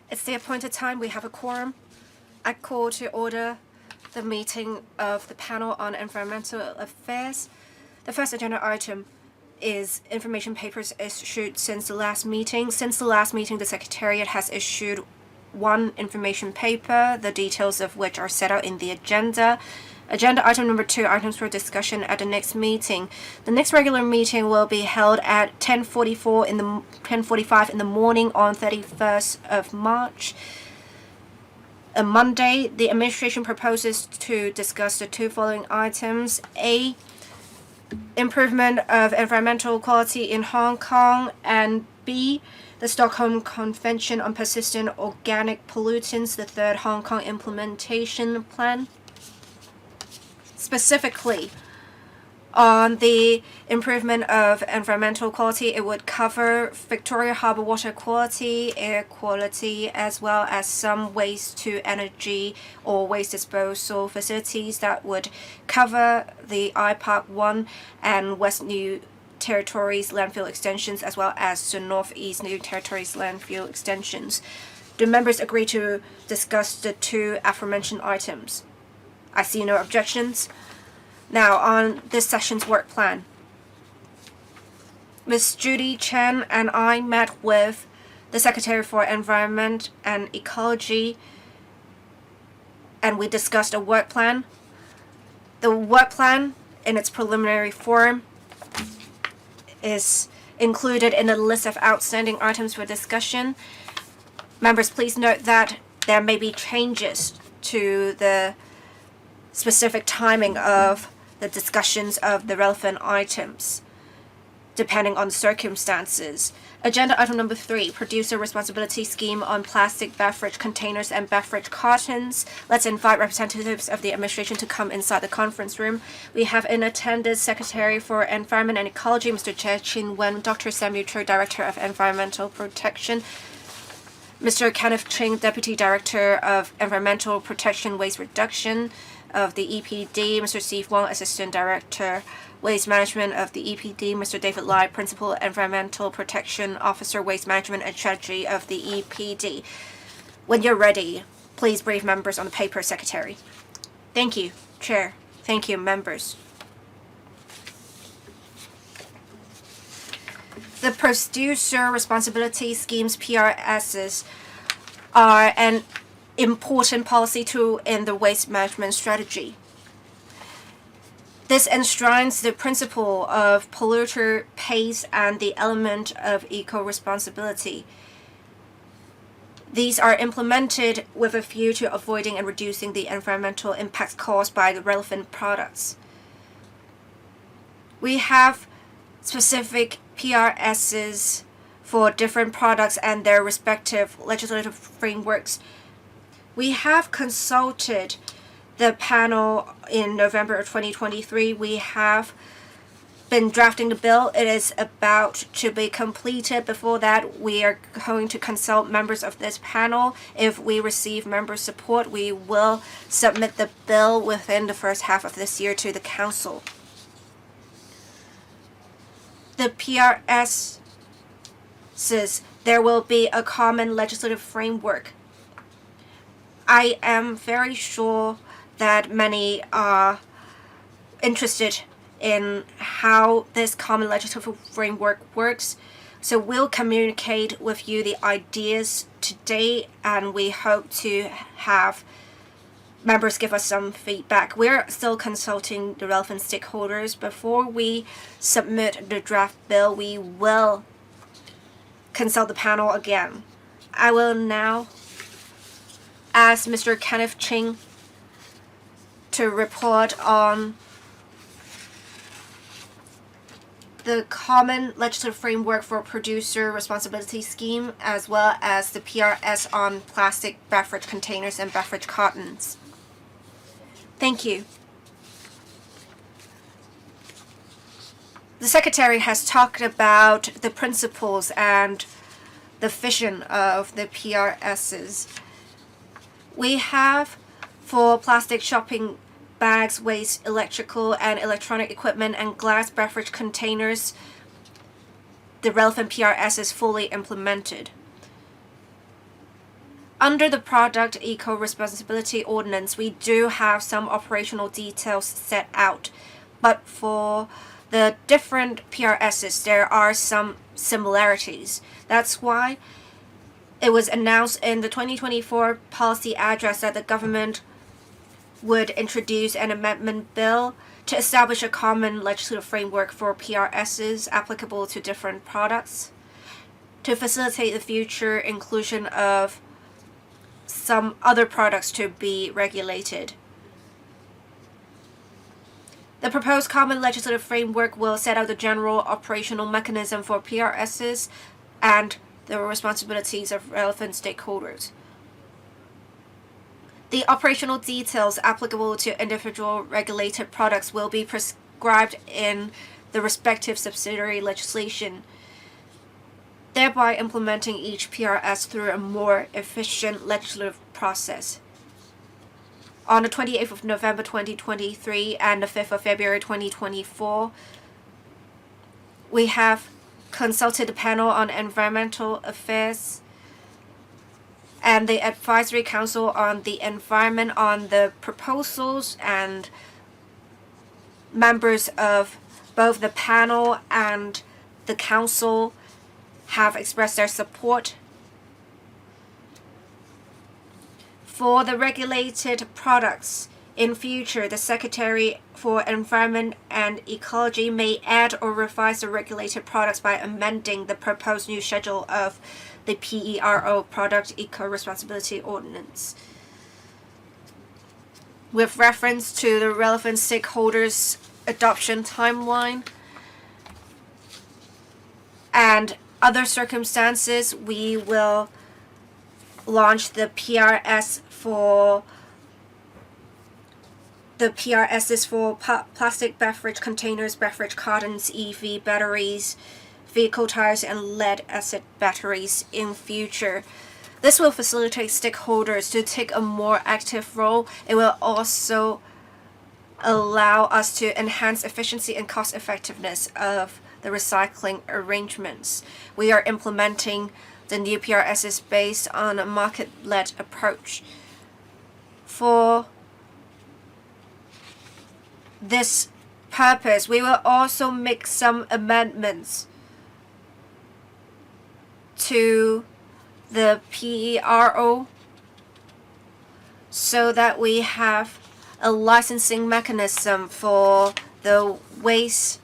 It's the appointed time. We have a quorum. I call to order the meeting of the panel on environmental affairs. The first agenda item is information papers issued since the last meeting. Since the last meeting, the Secretariat has issued one information paper, the details of which are set out in the agenda. Agenda item number 2, items for discussion at the next meeting. The next regular meeting will be held at 10:45 in the morning on 31st of March. On Monday, the administration proposes to discuss the two following items. A, improvement of environmental quality in Hong Kong, and B, the Stockholm Convention on Persistent Organic Pollutants, the third Hong Kong implementation plan. Specifically, on the improvement of environmental quality, it would cover Victoria Harbour water quality, air quality, as well as some waste to energy or waste disposal facilities that would cover the IPARC 1 and West New Territories landfill extensions, as well as the Northeast New Territories landfill extensions. Do members agree to discuss the two aforementioned items? I see no objections. Now, on this session's work plan. Ms. Judy Chen and I met with the Secretary for Environment and Ecology, and we discussed a work plan. The work plan, in its preliminary form, is included in the list of outstanding items for discussion. Members, please note that there may be changes to the specific timing of the discussions of the relevant items, depending on circumstances. Agenda item number 3, producer responsibility scheme on plastic beverage containers and beverage cartons. Let's invite representatives of the administration to come inside the conference room. We have in attendance Secretary for Environment and Ecology, Mr. Jie Chin-wen, Dr. Samuel Cho, Director of Environmental Protection, Mr. Kenneth Ching, Deputy Director of Environmental Protection Waste Reduction of the EPD, Mr. Steve Wong, Assistant Director, Waste Management of the EPD, Mr. David Lai, Principal Environmental Protection Officer, Waste Management and Strategy of the EPD. When you're ready, please brief members on the paper, Secretary. Thank you, Chair. Thank you, members. The producer responsibility schemes, PRSs, are an important policy tool in the waste management strategy. This enshrines the principle of polluter pays and the element of eco-responsibility. These are implemented with a view to avoiding and reducing the environmental impacts caused by the relevant products. We have specific PRSs for different products and their respective legislative frameworks. We have consulted the panel in November of 2023. We have been drafting the bill. It is about to be completed. Before that, we are going to consult members of this panel. If we receive member support, we will submit the bill within the first half of this year to the Council. The PRSs, there will be a common legislative framework. I am very sure that many are interested in how this common legislative framework works. So we'll communicate with you the ideas today, and we hope to have members give us some feedback. We're still consulting the relevant stakeholders. Before we submit the draft bill, we will consult the panel again. I will now ask Mr. Kenneth Ching to report on the common legislative framework for producer responsibility scheme, as well as the PRS on plastic beverage containers and beverage cartons. Thank you. The Secretary has talked about the principles and the vision of the PRSs. We have, for plastic shopping bags, waste, electrical and electronic equipment, and glass beverage containers, the relevant PRS is fully implemented. Under the Product Eco-Responsibility Ordinance, we do have some operational details set out, but for the different PRSs, there are some similarities. That's why it was announced in the 2024 policy address that the government would introduce an amendment bill to establish a common legislative framework for PRSs applicable to different products to facilitate the future inclusion of some other products to be regulated. The proposed common legislative framework will set out the general operational mechanism for PRSs and the responsibilities of relevant stakeholders. The operational details applicable to individual regulated products will be prescribed in the respective subsidiary legislation, thereby implementing each PRS through a more efficient legislative process. On the 28th of November 2023 and the 5th of February 2024, we have consulted the panel on environmental affairs and the Advisory Council on the Environment on the proposals, and members of both the panel and the council have expressed their support. For the regulated products, in future, the Secretary for Environment and Ecology may add or revise the regulated products by amending the proposed new schedule of the PERO Product Eco-Responsibility Ordinance. With reference to the relevant stakeholders' adoption timeline and other circumstances, we will launch the PRSs for plastic beverage containers, beverage cartons, EV batteries, vehicle tires, and lead-acid batteries in future. This will facilitate stakeholders to take a more active role. It will also allow us to enhance efficiency and cost effectiveness of the recycling arrangements. We are implementing the new PRSs based on a market-led approach. For this purpose, we will also make some amendments to the PERO so that we have a licensing mechanism for the waste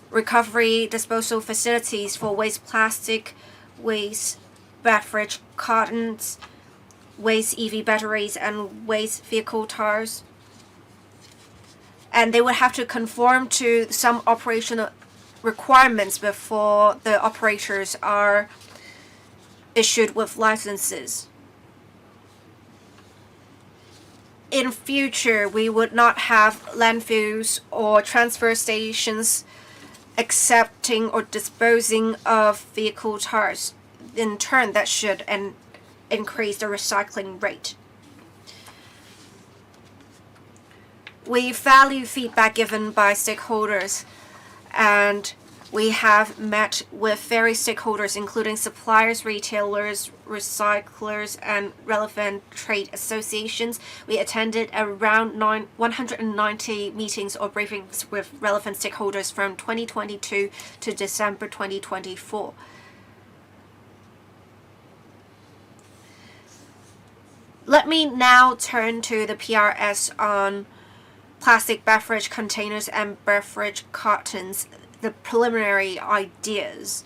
recovery disposal facilities for waste plastic, waste beverage cartons, waste EV batteries, and waste vehicle tires. And they would have to conform to some operational requirements before the operators are issued with licenses. In future, we would not have landfills or transfer stations accepting or disposing of vehicle tires. In turn, that should increase the recycling rate. We value feedback given by stakeholders, and we have met with various stakeholders, including suppliers, retailers, recyclers, and relevant trade associations. We attended around 190 meetings or briefings with relevant stakeholders from 2022 to December 2024. Let me now turn to the PRS on plastic beverage containers and beverage cartons, the preliminary ideas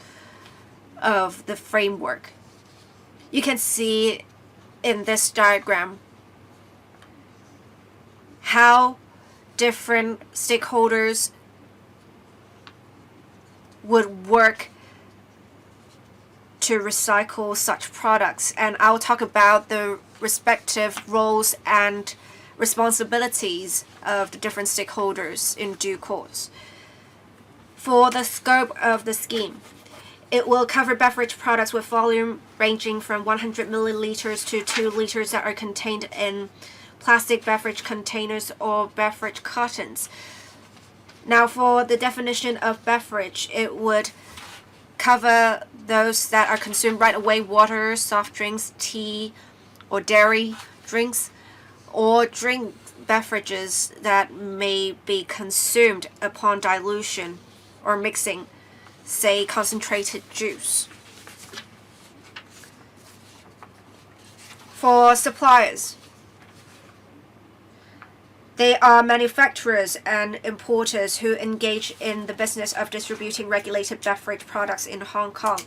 of the framework. You can see in this diagram how different stakeholders would work to recycle such products, and I'll talk about the respective roles and responsibilities of the different stakeholders in due course. For the scope of the scheme, it will cover beverage products with volume ranging from 100 milliliters to 2 liters that are contained in plastic beverage containers or beverage cartons. Now, for the definition of beverage, it would cover those that are consumed right away: water, soft drinks, tea, or dairy drinks, or drink beverages that may be consumed upon dilution or mixing, say concentrated juice. For suppliers, they are manufacturers and importers who engage in the business of distributing regulated beverage products in Hong Kong.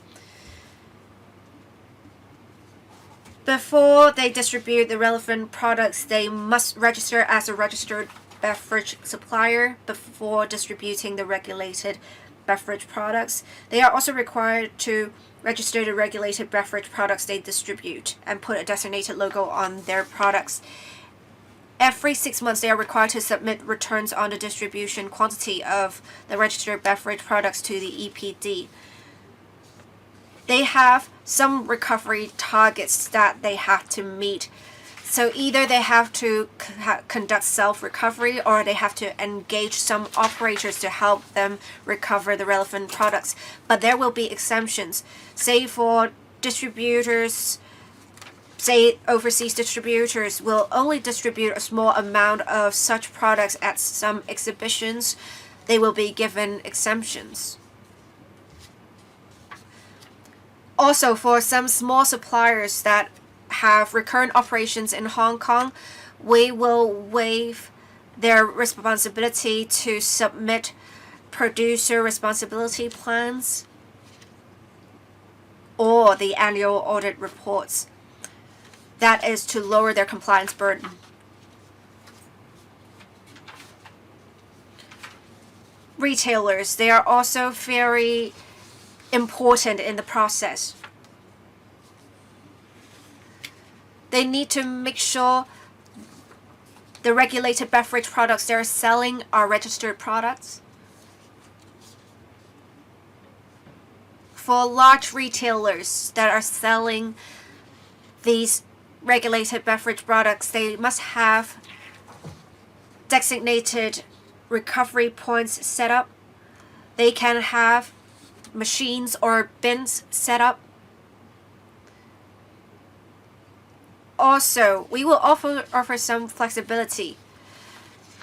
Before they distribute the relevant products, they must register as a registered beverage supplier before distributing the regulated beverage products. They are also required to register the regulated beverage products they distribute and put a designated logo on their products. Every 6 months, they are required to submit returns on the distribution quantity of the registered beverage products to the EPD. They have some recovery targets that they have to meet. So either they have to conduct self-recovery, or they have to engage some operators to help them recover the relevant products. But there will be exemptions. Say for distributors, say overseas distributors will only distribute a small amount of such products at some exhibitions. They will be given exemptions. Also, for some small suppliers that have recurrent operations in Hong Kong, we will waive their responsibility to submit producer responsibility plans or the annual audit reports. That is to lower their compliance burden. Retailers, they are also very important in the process. They need to make sure the regulated beverage products they're selling are registered products. For large retailers that are selling these regulated beverage products, they must have designated recovery points set up. They can have machines or bins set up. Also, we will offer some flexibility.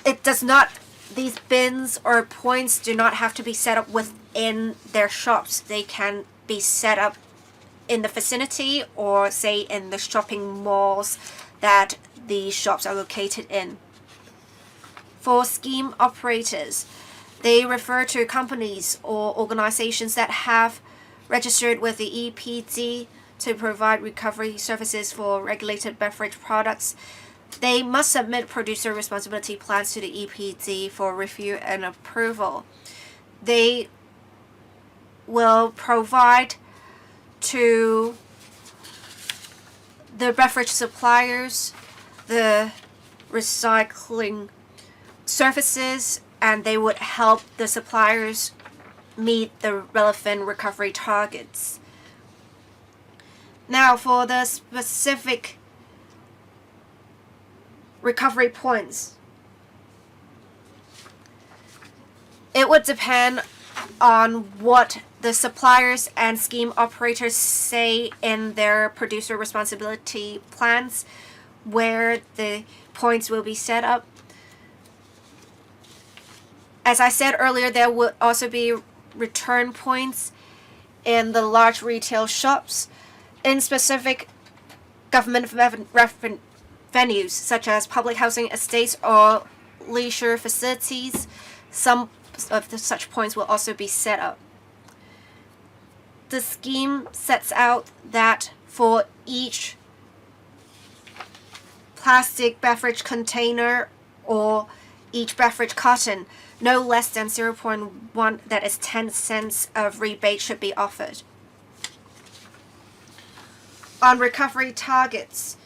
These bins or points do not have to be set up within their shops. They can be set up in the vicinity, or say in the shopping malls that the shops are located in. For scheme operators, they refer to companies or organizations that have registered with the EPD to provide recovery services for regulated beverage products. They must submit producer responsibility plans to the EPD for review and approval. They will provide to the beverage suppliers the recycling services, and they would help the suppliers meet the relevant recovery targets. Now, for the specific recovery points, it would depend on what the suppliers and scheme operators say in their producer responsibility plans, where the points will be set up. As I said earlier, there will also be return points in the large retail shops. In specific government venues, such as public housing estates or leisure facilities, some of such points will also be set up. The scheme sets out that for each plastic beverage container or each beverage carton, no less than 0.1, that is 10 cents of rebate, should be offered. On recovery targets,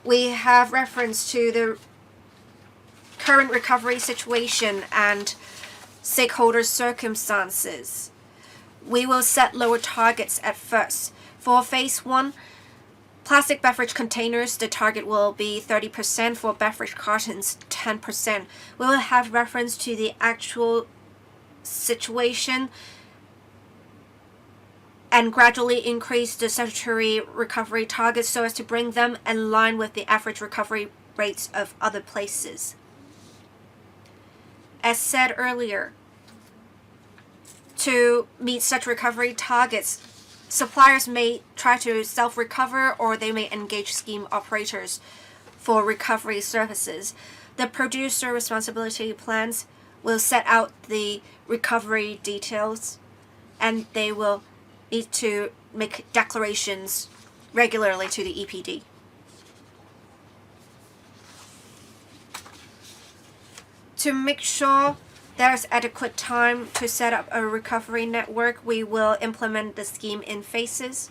we have reference to the current recovery situation and stakeholder circumstances. We will set lower targets at first. For phase 1, plastic beverage containers, the target will be 30%. For beverage cartons, 10%. We will have reference to the actual situation and gradually increase the statutory recovery targets so as to bring them in line with the average recovery rates of other places. As said earlier, to meet such recovery targets, suppliers may try to self-recover or they may engage scheme operators for recovery services. The producer responsibility plans will set out the recovery details, and they will need to make declarations regularly to the EPD. To make sure there's adequate time to set up a recovery network, we will implement the scheme in phases.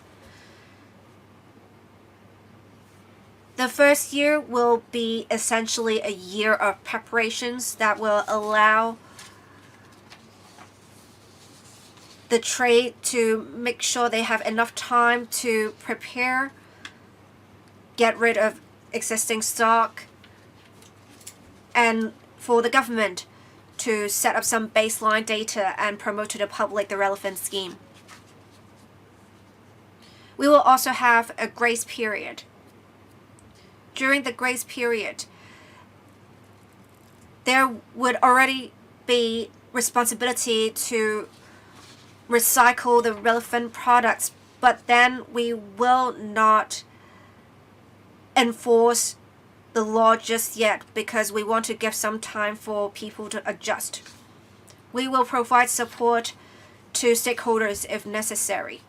The first year will be essentially a year of preparations that will allow the trade to make sure they have enough time to prepare, get rid of existing stock, and for the government to set up some baseline data and promote to the public the relevant scheme. We will also have a grace period. During the grace period, there would already be responsibility to recycle the relevant products, but then we will not enforce the law just yet because we want to give some time for people to adjust. We will provide support to stakeholders if necessary.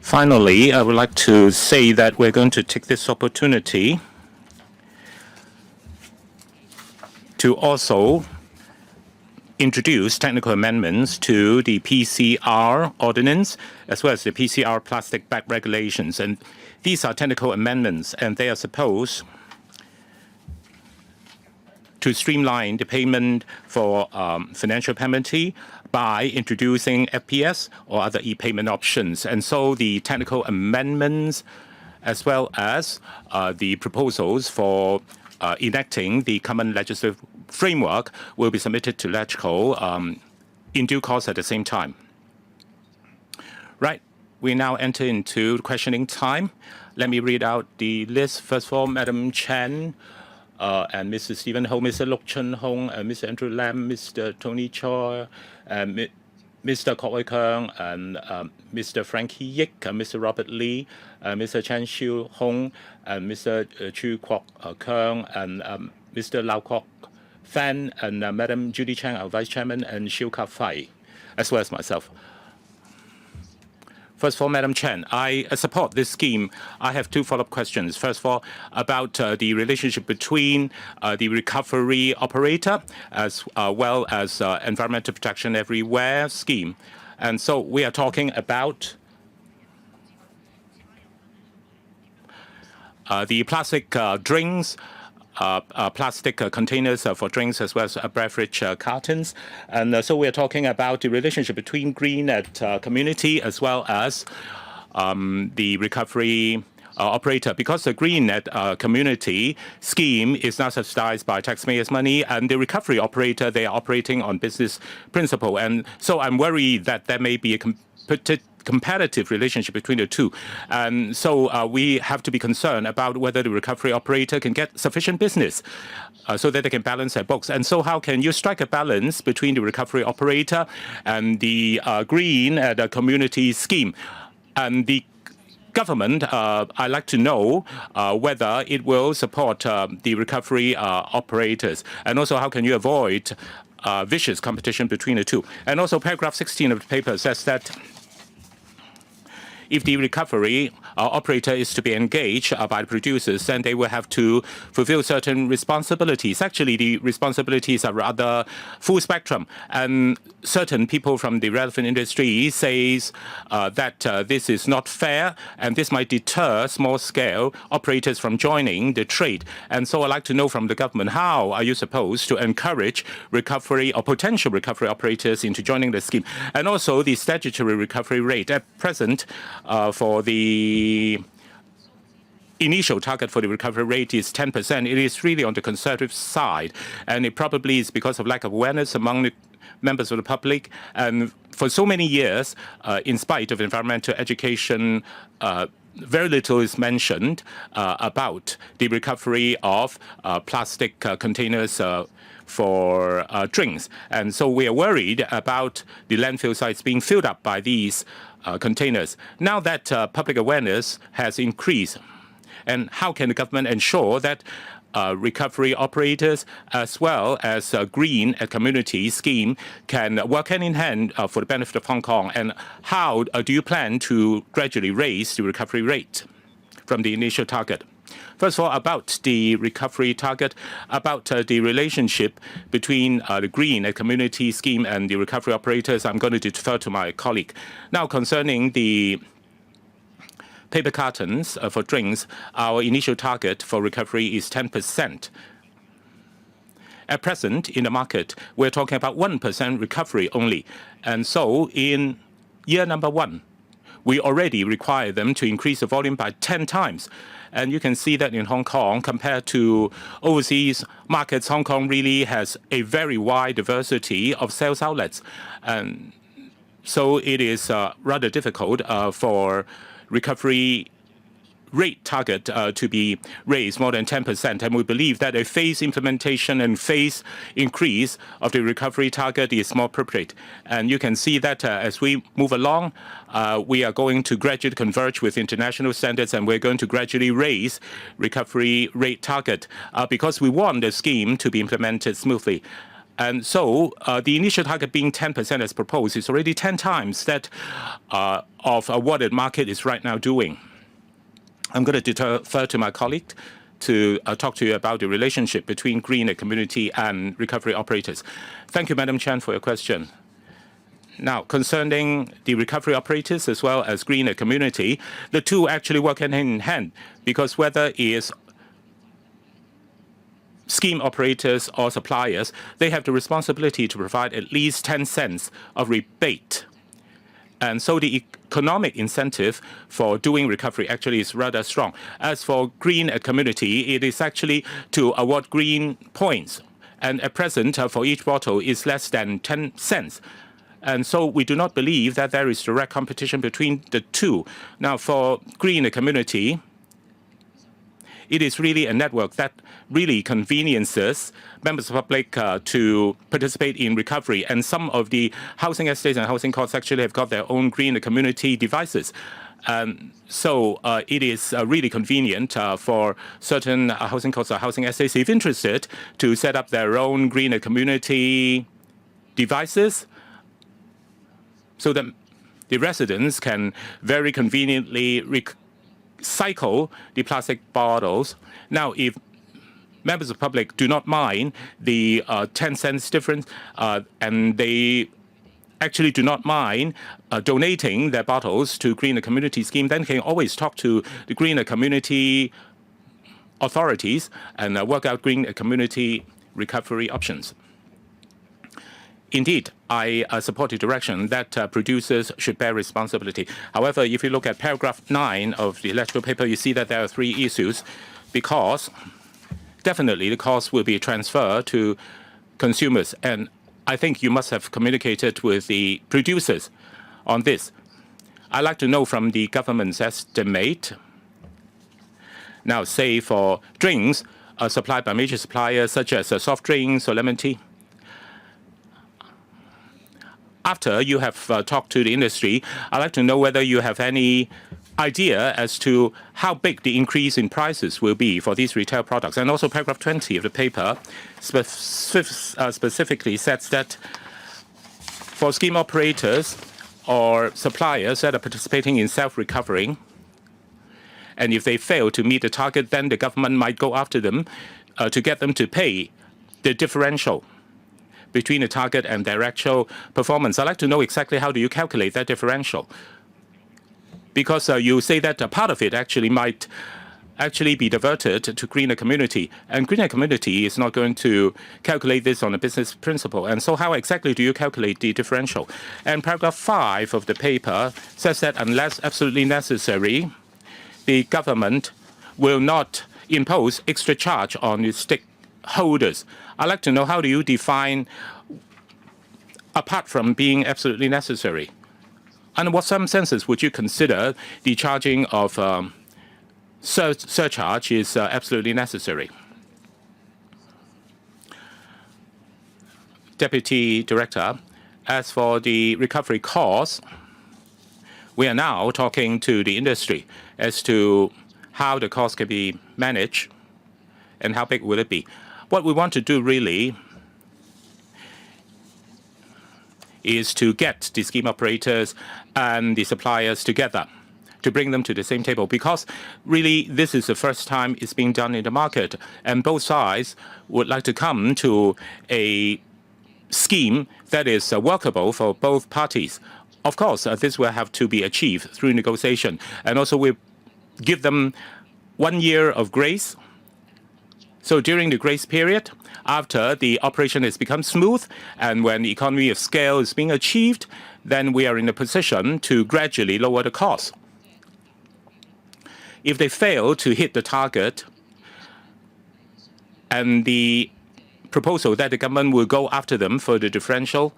Finally, I would like to say that we're going to take this opportunity to also introduce technical amendments to the PCR ordinance as well as the PCR plastic bag regulations. And these are technical amendments, and they are supposed to streamline the payment for financial penalty by introducing FPS or other e-payment options. And so the technical amendments as well as the proposals for enacting the common legislative framework will be submitted to LegCo in due course at the same time. Right, we now enter into questioning time. Let me read out the list. First of all, Madam Chen and Mr. Stephen Ho, Mr. Luk Chun Hong, Mr. Andrew Lam, Mr. Tony Choi, Mr. Kwok Wai Keung, and Mr. Frankie Yik, Mr. Robert Lee, Mr. Chen Xiu Hong, and Mr. Chu Kwok Keung, and Mr. Lau Kok Fan, and Madam Judy Chang, our Vice Chairman, and Shiu Ka Fai, as well as myself. First of all, Madam Chen, I support this scheme. I have two follow-up questions. First of all, about the relationship between the recovery operator as well as environmental protection everywhere scheme. And so we are talking about the plastic drinks, plastic containers for drinks as well as beverage cartons. And so we're talking about the relationship between green at community as well as the recovery operator, because the green net community scheme is not subsidized by taxpayers' money, and the recovery operator, they are operating on business principle. And so I'm worried that there may be a competitive relationship between the two. And so we have to be concerned about whether the recovery operator can get sufficient business so that they can balance their books. And so how can you strike a balance between the recovery operator and the green the community scheme? And the government, I'd like to know whether it will support the recovery operators. And also, how can you avoid vicious competition between the two? And also, paragraph 16 of the paper says that if the recovery operator is to be engaged by the producers, then they will have to fulfill certain responsibilities. Actually, the responsibilities are rather full spectrum. And certain people from the relevant industry says that this is not fair, and this might deter small-scale operators from joining the trade. And so I'd like to know from the government, how are you supposed to encourage recovery or potential recovery operators into joining the scheme? And also the statutory recovery rate. At present, for the initial target for the recovery rate is 10%. It is really on the conservative side, and it probably is because of lack of awareness among the members of the public. And for so many years, in spite of environmental education, very little is mentioned about the recovery of plastic containers for drinks. And so we are worried about the landfill sites being filled up by these containers. Now that public awareness has increased, and how can the government ensure that recovery operators as well as green community scheme can work hand in hand for the benefit of Hong Kong? And how do you plan to gradually raise the recovery rate from the initial target? First of all, about the recovery target, about the relationship between the green community scheme and the recovery operators, I'm going to defer to my colleague. Now, concerning the paper cartons for drinks, our initial target for recovery is 10%. At present, in the market, we're talking about 1% recovery only. And so, in year number 1, we already require them to increase the volume by 10 times. And you can see that in Hong Kong, compared to overseas markets, Hong Kong really has a very wide diversity of sales outlets. And so it is rather difficult for recovery rate target to be raised more than 10%. And we believe that a phased implementation and phased increase of the recovery target is more appropriate. And you can see that as we move along, we are going to gradually converge with international standards, and we're going to gradually raise recovery rate target because we want the scheme to be implemented smoothly. And so the initial target being 10% as proposed is already 10 times that of what the market is right now doing. I'm going to defer to my colleague to talk to you about the relationship between green community and recovery operators. Thank you, Madam Chan, for your question. Now, concerning the recovery operators as well as green community, the two actually work hand in hand, because whether it is scheme operators or suppliers, they have the responsibility to provide at least 10 cents of rebate. And so the economic incentive for doing recovery actually is rather strong. As for green community, it is actually to award green points. And at present, for each bottle is less than 10 cents. And so we do not believe that there is direct competition between the two. Now, for green community, it is really a network that really conveniences members of the public to participate in recovery. And some of the housing estates and housing courts actually have got their own green community devices. So it is really convenient for certain housing courts or housing estates, if interested, to set up their own green community devices so that the residents can very conveniently recycle the plastic bottles. Now, if members of the public do not mind the 10 cents difference, and they actually do not mind donating their bottles to green community scheme, then can always talk to the green community authorities and work out green community recovery options. Indeed, I support the direction that producers should bear responsibility. However, if you look at paragraph 9 of the electoral paper, you see that there are 3 issues, because definitely the cost will be transferred to consumers. And I think you must have communicated with the producers on this. I'd like to know from the government's estimate, now say for drinks supplied by major suppliers such as soft drinks or lemon tea, after you have talked to the industry, I'd like to know whether you have any idea as to how big the increase in prices will be for these retail products. And also paragraph 20 of the paper specifically says that for scheme operators or suppliers that are participating in self-recovering, and if they fail to meet the target, then the government might go after them to get them to pay the differential between the target and their actual performance. I'd like to know exactly how do you calculate that differential, because you say that a part of it actually might actually be diverted to greener community, and greener community is not going to calculate this on a business principle. And so how exactly do you calculate the differential? And paragraph 5 of the paper says that unless absolutely necessary, the government will not impose extra charge on its stakeholders. I'd like to know, how do you define apart from being absolutely necessary? Under what circumstances would you consider the charging of surcharge is absolutely necessary? Deputy Director, as for the recovery costs, we are now talking to the industry as to how the cost can be managed and how big will it be. What we want to do really is to get the scheme operators and the suppliers together to bring them to the same table, because really this is the first time it's being done in the market, and both sides would like to come to a scheme that is workable for both parties. Of course, this will have to be achieved through negotiation, and also we give them 1 year of grace. So during the grace period, after the operation has become smooth and when the economy of scale is being achieved, then we are in a position to gradually lower the cost. If they fail to hit the target, and the proposal that the government will go after them for the differential,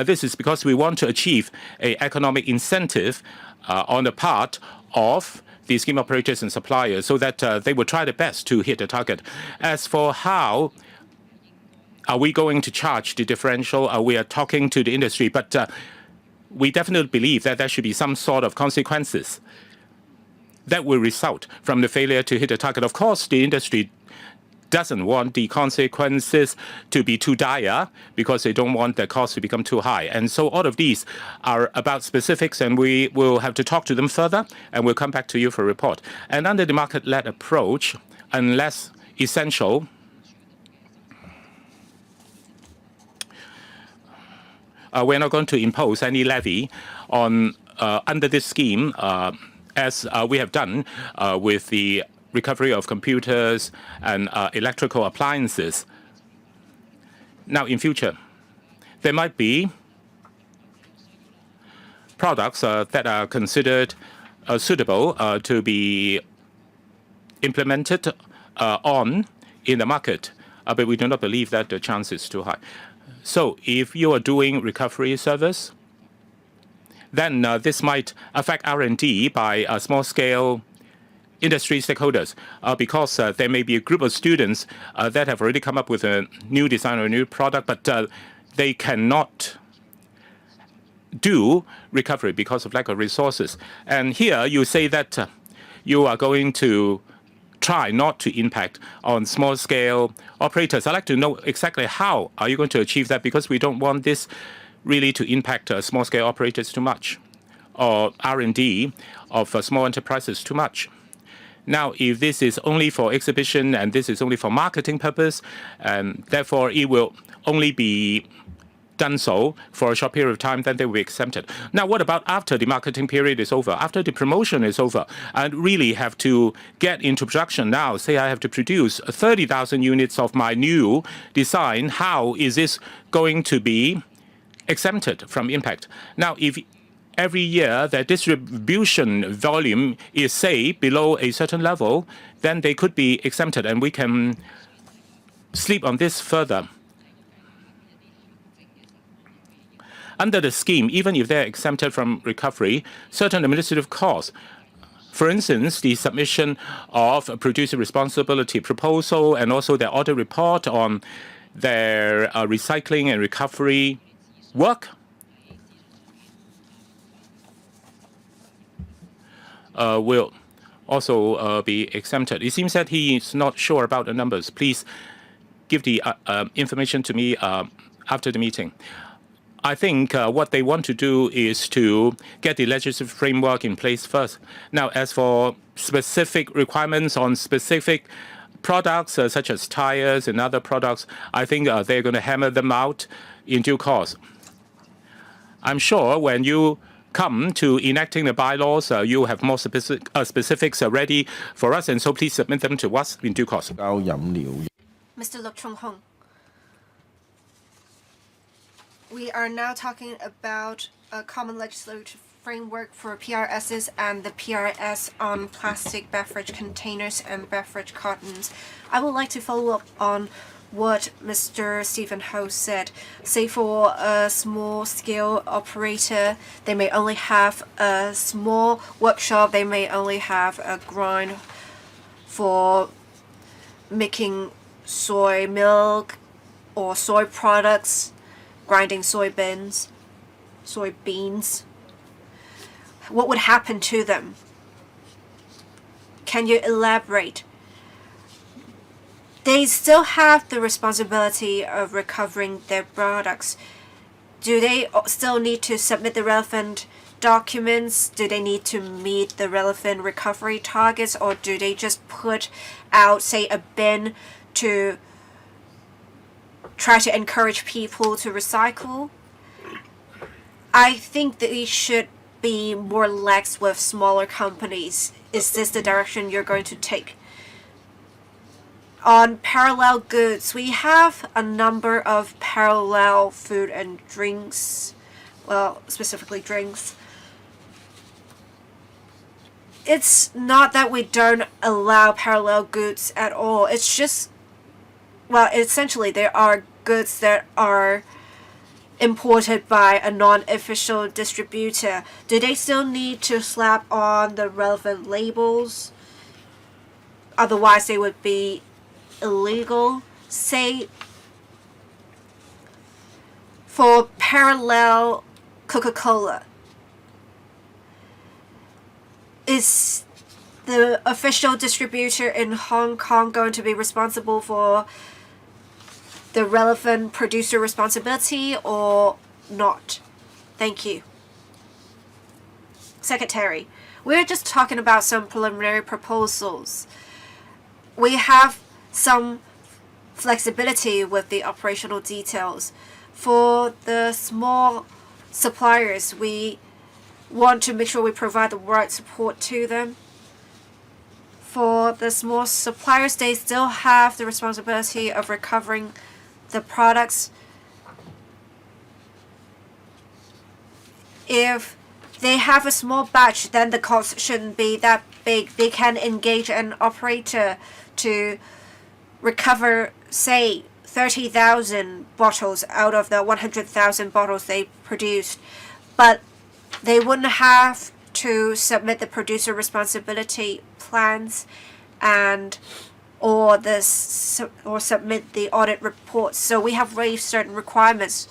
this is because we want to achieve an economic incentive on the part of the scheme operators and suppliers so that they will try their best to hit the target. As for how are we going to charge the differential, we are talking to the industry, but we definitely believe that there should be some sort of consequences that will result from the failure to hit the target. Of course, the industry doesn't want the consequences to be too dire because they don't want the cost to become too high. And so all of these are about specifics, and we will have to talk to them further, and we'll come back to you for a report. And under the market-led approach, unless essential, we're not going to impose any levy on under this scheme, as we have done with the recovery of computers and electrical appliances. Now, in future, there might be products that are considered suitable to be implemented in the market, but we do not believe that the chance is too high. So if you are doing recovery service, then this might affect R&D by small-scale industry stakeholders, because there may be a group of students that have already come up with a new design or a new product, but they cannot do recovery because of lack of resources. And here you say that you are going to try not to impact on small-scale operators. I'd like to know exactly how are you going to achieve that, because we don't want this really to impact small-scale operators too much, or R&D of small enterprises too much. Now, if this is only for exhibition and this is only for marketing purpose, and therefore it will only be done so for a short period of time, then they will be exempted. Now, what about after the marketing period is over, after the promotion is over, and really have to get into production now? Say I have to produce 30,000 units of my new design. How is this going to be exempted from impact? Now, if every year the distribution volume is, say, below a certain level, then they could be exempted, and we can sleep on this further. Under the scheme, even if they're exempted from recovery, certain administrative costs, for instance, the submission of a producer responsibility proposal and also their audit report on their recycling and recovery work, will also be exempted. It seems that he is not sure about the numbers. Please give the information to me after the meeting. I think what they want to do is to get the legislative framework in place first. Now, as for specific requirements on specific products, such as tires and other products, I think they're going to hammer them out in due course. I'm sure when you come to enacting the bylaws, you have more specifics ready for us, and so please submit them to us in due course. Mr. Luk Chung Hong. We are now talking about a common legislative framework for PRSs and the PRS on plastic beverage containers and beverage cartons. I would like to follow up on what Mr. Stephen Ho said. Say for a small scale operator, they may only have a small workshop, they may only have a grind for making soy milk or soy products, grinding soybeans. What would happen to them? Can you elaborate? They still have the responsibility of recovering their products. Do they still need to submit the relevant documents? Do they need to meet the relevant recovery targets, or do they just put out, say, a bin to try to encourage people to recycle? I think they should be more lax with smaller companies. Is this the direction you're going to take? On parallel goods, we have a number of parallel food and drinks, well, specifically drinks. It's not that we don't allow parallel goods at all. It's just, well, essentially there are goods that are imported by a non-official distributor. Do they still need to slap on the relevant labels? Otherwise, they would be illegal. Say, for parallel Coca-Cola, is the official distributor in Hong Kong going to be responsible for the relevant producer responsibility or not? Thank you. Secretary, we're just talking about some preliminary proposals. We have some flexibility with the operational details. For the small suppliers, we want to make sure we provide the right support to them. For the small suppliers, they still have the responsibility of recovering the products. If they have a small batch, then the cost shouldn't be that big. They can engage an operator to recover, say, 30,000 bottles out of the 100,000 bottles they produced, but they wouldn't have to submit the producer responsibility plans or submit the audit reports. So we have raised certain requirements.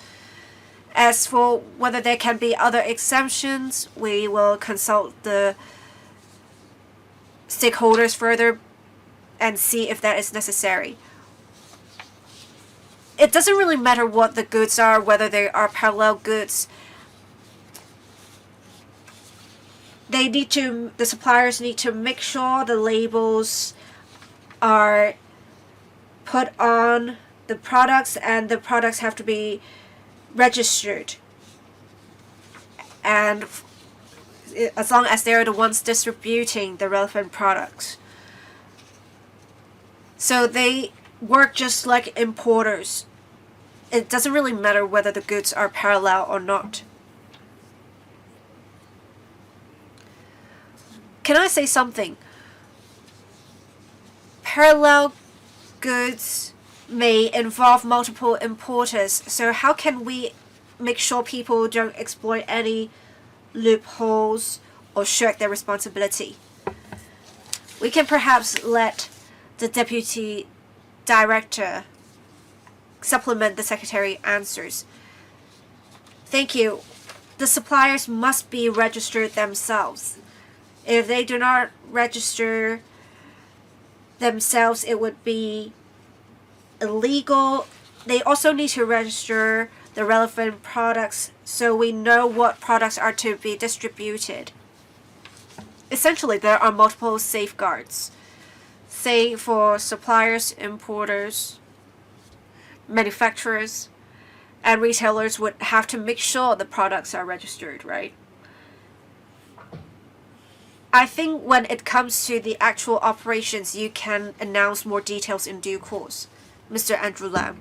As for whether there can be other exemptions, we will consult the stakeholders further and see if that is necessary. It doesn't really matter what the goods are, whether they are parallel goods. The suppliers need to make sure the labels are put on the products, and the products have to be registered. And as long as they're the ones distributing the relevant products. So they work just like importers. It doesn't really matter whether the goods are parallel or not. Can I say something? Parallel goods may involve multiple importers, so how can we make sure people don't exploit any loopholes or shirk their responsibility? We can perhaps let the Deputy Director supplement the Secretary answers. Thank you. The suppliers must be registered themselves. If they do not register themselves, it would be illegal. They also need to register the relevant products so we know what products are to be distributed. Essentially, there are multiple safeguards. Say for suppliers, importers, manufacturers, and retailers would have to make sure the products are registered, right? I think when it comes to the actual operations, you can announce more details in due course. Mr. Andrew Lam.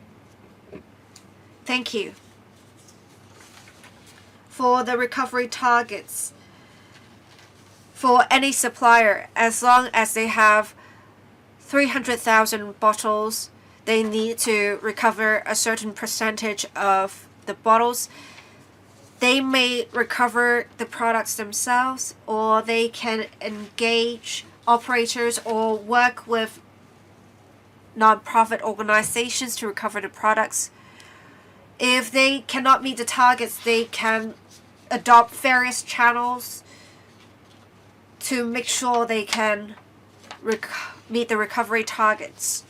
Thank you. For the recovery targets, for any supplier, as long as they have 300,000 bottles, they need to recover a certain percentage of the bottles. They may recover the products themselves, or they can engage operators or work with non-profit organizations to recover the products. If they cannot meet the targets, they can adopt various channels to make sure they can meet the recovery targets,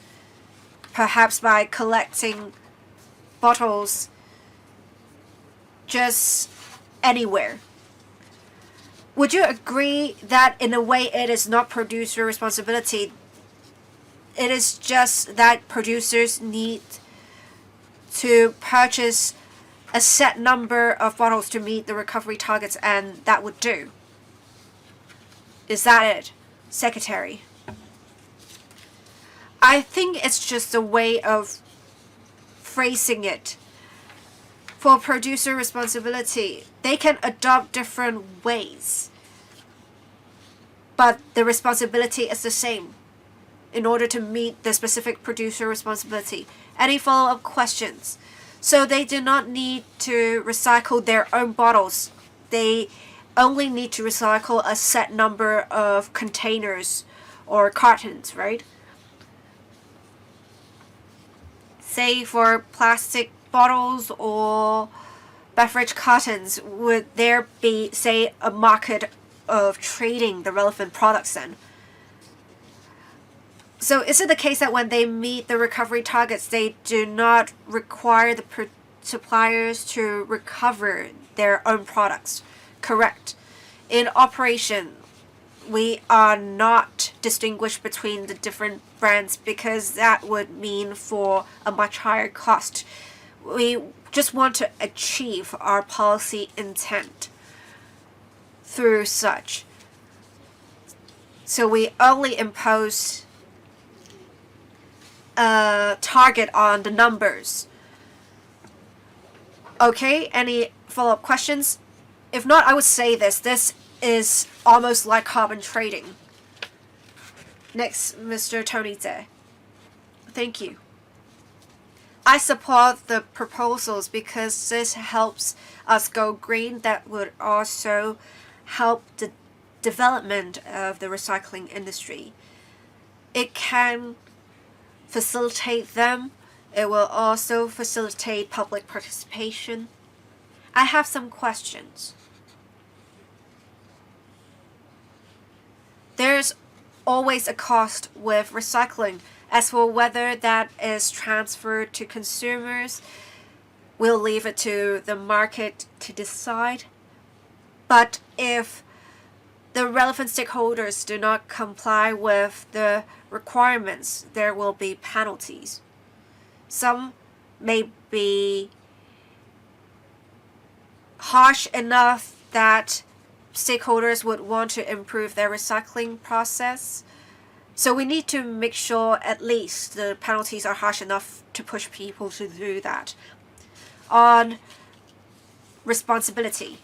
perhaps by collecting bottles just anywhere. Would you agree that in a way it is not producer responsibility? It is just that producers need to purchase a set number of bottles to meet the recovery targets, and that would do. Is that it, Secretary? I think it's just a way of phrasing it. For producer responsibility, they can adopt different ways, but the responsibility is the same in order to meet the specific producer responsibility. Any follow-up questions? So they do not need to recycle their own bottles. They only need to recycle a set number of containers or cartons, right? Say for plastic bottles or beverage cartons, would there be, say, a market of trading the relevant products then? So is it the case that when they meet the recovery targets, they do not require the suppliers to recover their own products? Correct. In operation, we are not distinguished between the different brands because that would mean for a much higher cost. We just want to achieve our policy intent through such. So we only impose a target on the numbers. Okay, any follow-up questions? If not, I would say this is almost like carbon trading. Next, Mr. Tony Tse. Thank you. I support the proposals because this helps us go green. That would also help the development of the recycling industry. It can facilitate them. It will also facilitate public participation. I have some questions. There's always a cost with recycling. As for whether that is transferred to consumers, we'll leave it to the market to decide. But if the relevant stakeholders do not comply with the requirements, there will be penalties. Some may be harsh enough that stakeholders would want to improve their recycling process. So we need to make sure at least the penalties are harsh enough to push people to do that. On responsibility.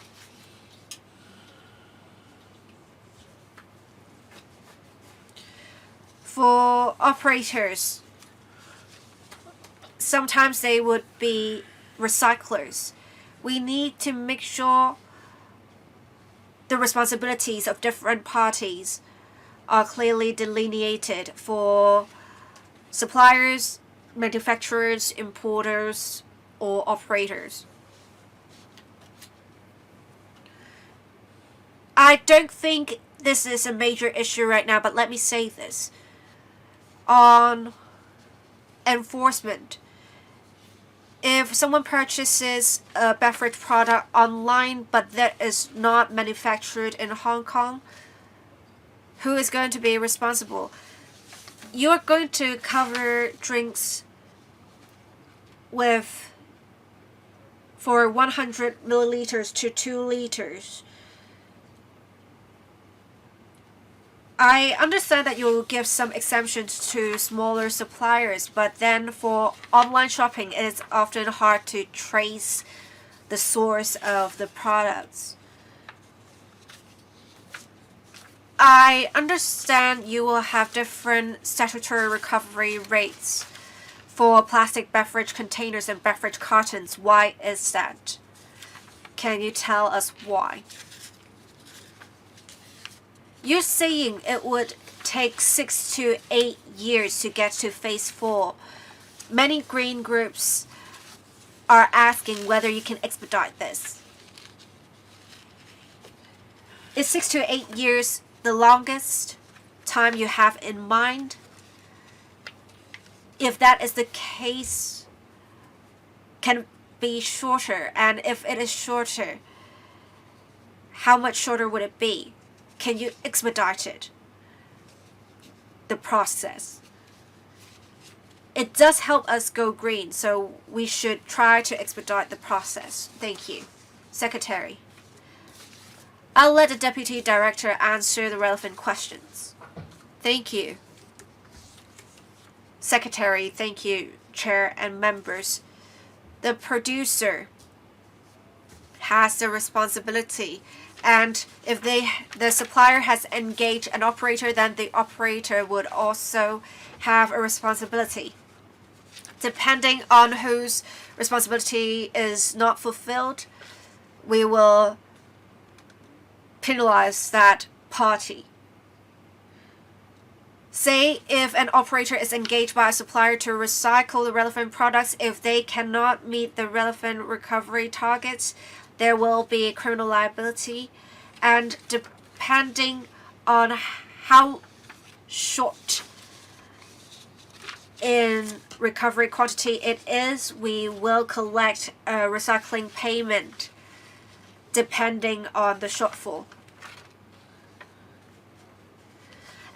For operators, sometimes they would be recyclers. We need to make sure the responsibilities of different parties are clearly delineated for suppliers, manufacturers, importers, or operators. I don't think this is a major issue right now, but let me say this. On enforcement, if someone purchases a beverage product online but that is not manufactured in Hong Kong, who is going to be responsible? You're going to cover drinks with for 100 milliliters to 2 liters. I understand that you will give some exemptions to smaller suppliers, but then for online shopping, it is often hard to trace the source of the products. I understand you will have different statutory recovery rates for plastic beverage containers and beverage cartons. Why is that? Can you tell us why? You're saying it would take 6 to 8 years to get to phase 4. Many green groups are asking whether you can expedite this. Is 6 to 8 years the longest time you have in mind? If that is the case, can it be shorter? And if it is shorter, how much shorter would it be? Can you expedite it? The process. It does help us go green, so we should try to expedite the process. Thank you. Secretary. I'll let the Deputy Director answer the relevant questions. Thank you. Secretary, thank you, Chair and members. The producer has the responsibility, and if the supplier has engaged an operator, then the operator would also have a responsibility. Depending on whose responsibility is not fulfilled, we will penalize that party. Say if an operator is engaged by a supplier to recycle the relevant products, if they cannot meet the relevant recovery targets, there will be criminal liability. And depending on how short in recovery quantity it is, we will collect a recycling payment depending on the shortfall.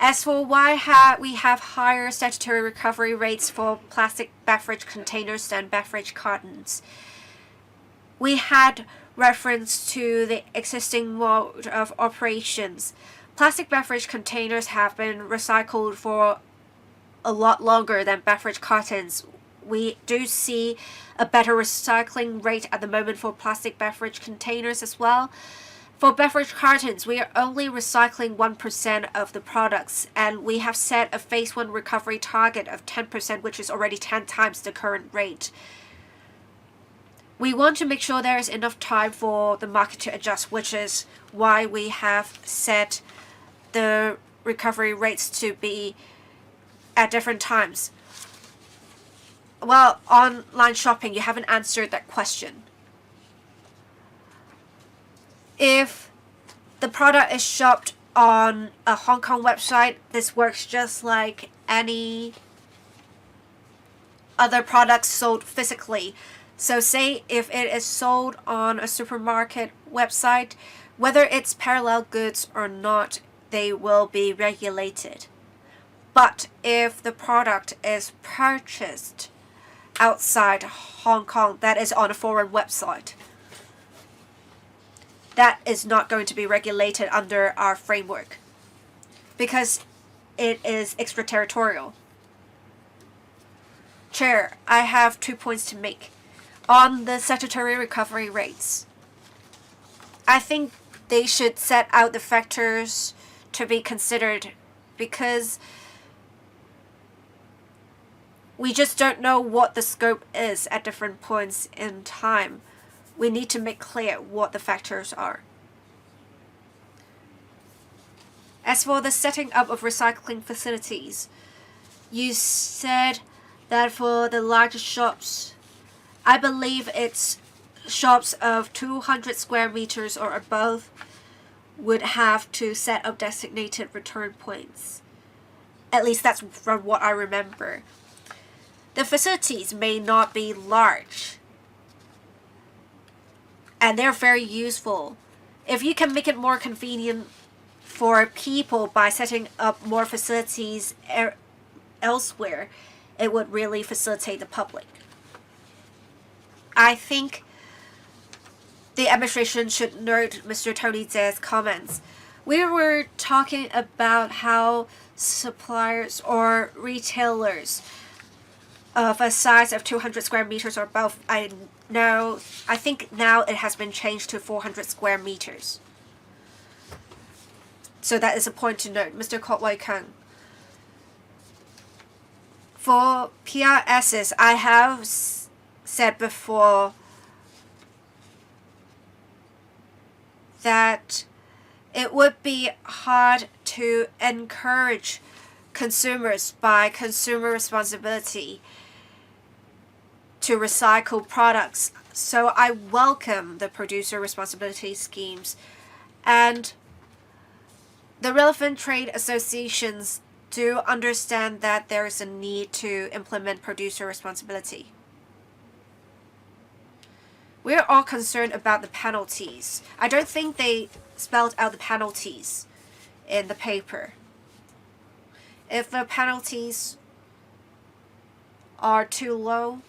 As for why we have higher statutory recovery rates for plastic beverage containers than beverage cartons, we had reference to the existing mode of operations. Plastic beverage containers have been recycled for a lot longer than beverage cartons. We do see a better recycling rate at the moment for plastic beverage containers as well. For beverage cartons, we are only recycling 1% of the products, and we have set a phase 1 recovery target of 10%, which is already 10 times the current rate. We want to make sure there is enough time for the market to adjust, which is why we have set the recovery rates to be at different times. Well, online shopping, you haven't answered that question. If the product is shopped on a Hong Kong website, this works just like any other product sold physically. So say if it is sold on a supermarket website, whether it's parallel goods or not, they will be regulated. But if the product is purchased outside Hong Kong, that is on a foreign website, that is not going to be regulated under our framework because it is extraterritorial. Chair, I have 2 points to make. On the statutory recovery rates, I think they should set out the factors to be considered because we just don't know what the scope is at different points in time. We need to make clear what the factors are. As for the setting up of recycling facilities, you said that for the largest shops, I believe it's shops of 200 square meters or above would have to set up designated return points. At least that's from what I remember. The facilities may not be large, and they're very useful. If you can make it more convenient for people by setting up more facilities elsewhere, it would really facilitate the public. I think the administration should note Mr. Tony Tse's comments. We were talking about how suppliers or retailers of a size of 200 square meters or above, I think now it has been changed to 400 square meters. So that is a point to note. Mr. Kok Wai Kang. For PRSs, I have said before that it would be hard to encourage consumers by consumer responsibility to recycle products. So I welcome the producer responsibility schemes, and the relevant trade associations do understand that there is a need to implement producer responsibility. We're all concerned about the penalties. I don't think they spelled out the penalties in the paper. If the penalties are too low,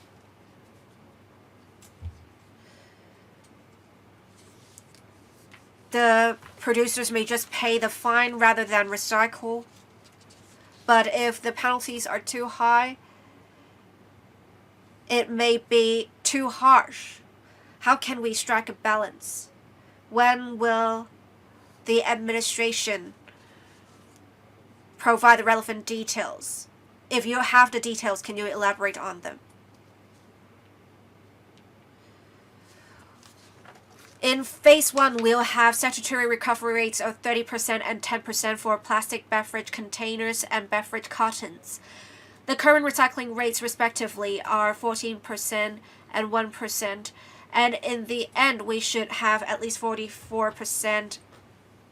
the producers may just pay the fine rather than recycle. But if the penalties are too high, it may be too harsh. How can we strike a balance? When will the administration provide the relevant details? If you have the details, can you elaborate on them? In phase 1, we'll have statutory recovery rates of 30% and 10% for plastic beverage containers and beverage cartons. The current recycling rates, respectively, are 14% and 1%, and in the end, we should have at least 44%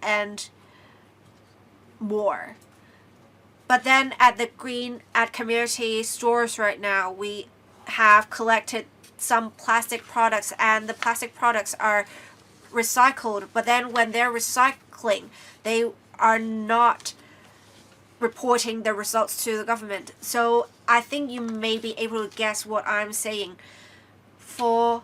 and more. But then at community stores right now, we have collected some plastic products, and the plastic products are recycled, but then when they're recycling, they are not reporting the results to the government. So I think you may be able to guess what I'm saying. For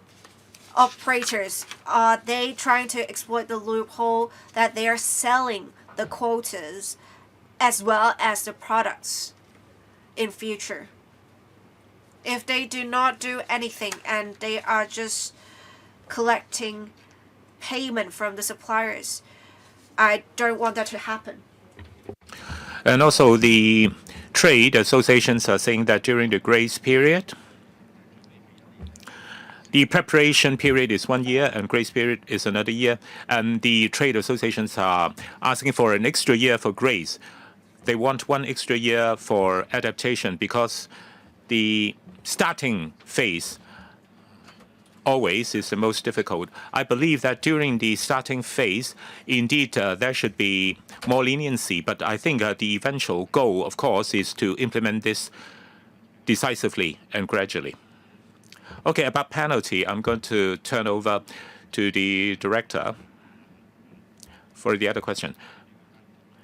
operators, are they trying to exploit the loophole that they are selling the quotas as well as the products in future? If they do not do anything and they are just collecting payment from the suppliers, I don't want that to happen. And also the trade associations are saying that during the grace period, the preparation period is 1 year and grace period is another year. And the trade associations are asking for an extra year for grace. They want 1 extra year for adaptation because the starting phase always is the most difficult. I believe that during the starting phase, indeed, there should be more leniency. But I think the eventual goal, of course, is to implement this decisively and gradually. Okay, about penalty, I'm going to turn over to the director for the other question.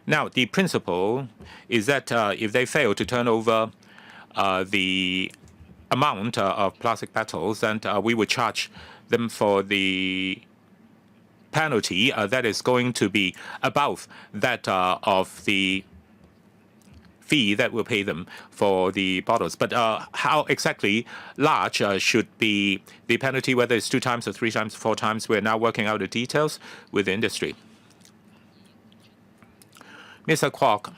Now, the principle is that if they fail to turn over the amount of plastic bottles, then we would charge them for the penalty that is going to be above that of the fee that will pay them for the bottles. But how exactly large should be the penalty, whether it's 2 times or 3 times, 4 times, we're now working out the details with the industry. Mr. Kwok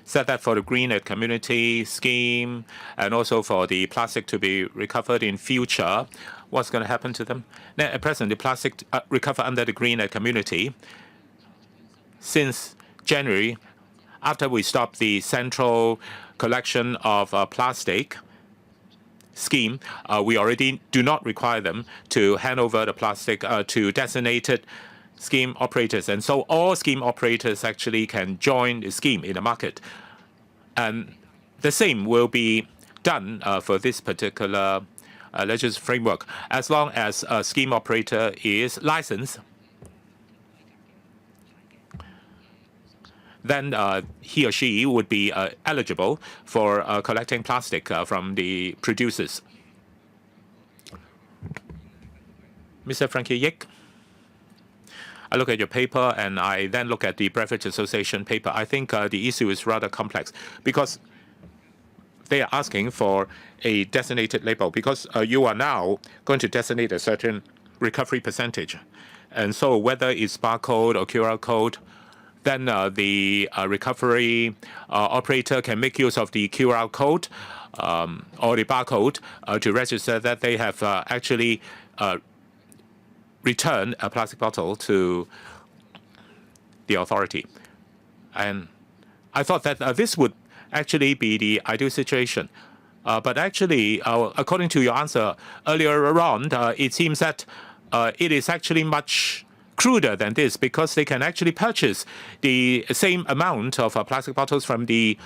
said that for the green community scheme and also for the plastic to be recovered in future, what's going to happen to them? Now, at present, the plastic recover under the green community. Since January, after we stopped the central collection of plastic scheme, we already do not require them to hand over the plastic to designated scheme operators. And so all scheme operators actually can join the scheme in the market. And the same will be done for this particular legislative framework. As long as a scheme operator is licensed, then he or she would be eligible for collecting plastic from the producers. Mr. Frankie Yick, I look at your paper and I then look at the Beverage Association paper. I think the issue is rather complex because they are asking for a designated label because you are now going to designate a certain recovery percentage. And so whether it's barcode or QR code, then the recovery operator can make use of the QR code or the barcode to register that they have actually returned a plastic bottle to the authority. And I thought that this would actually be the ideal situation. But actually, according to your answer earlier on, it seems that it is actually much cruder than this, because they can actually purchase the same amount of plastic bottles from the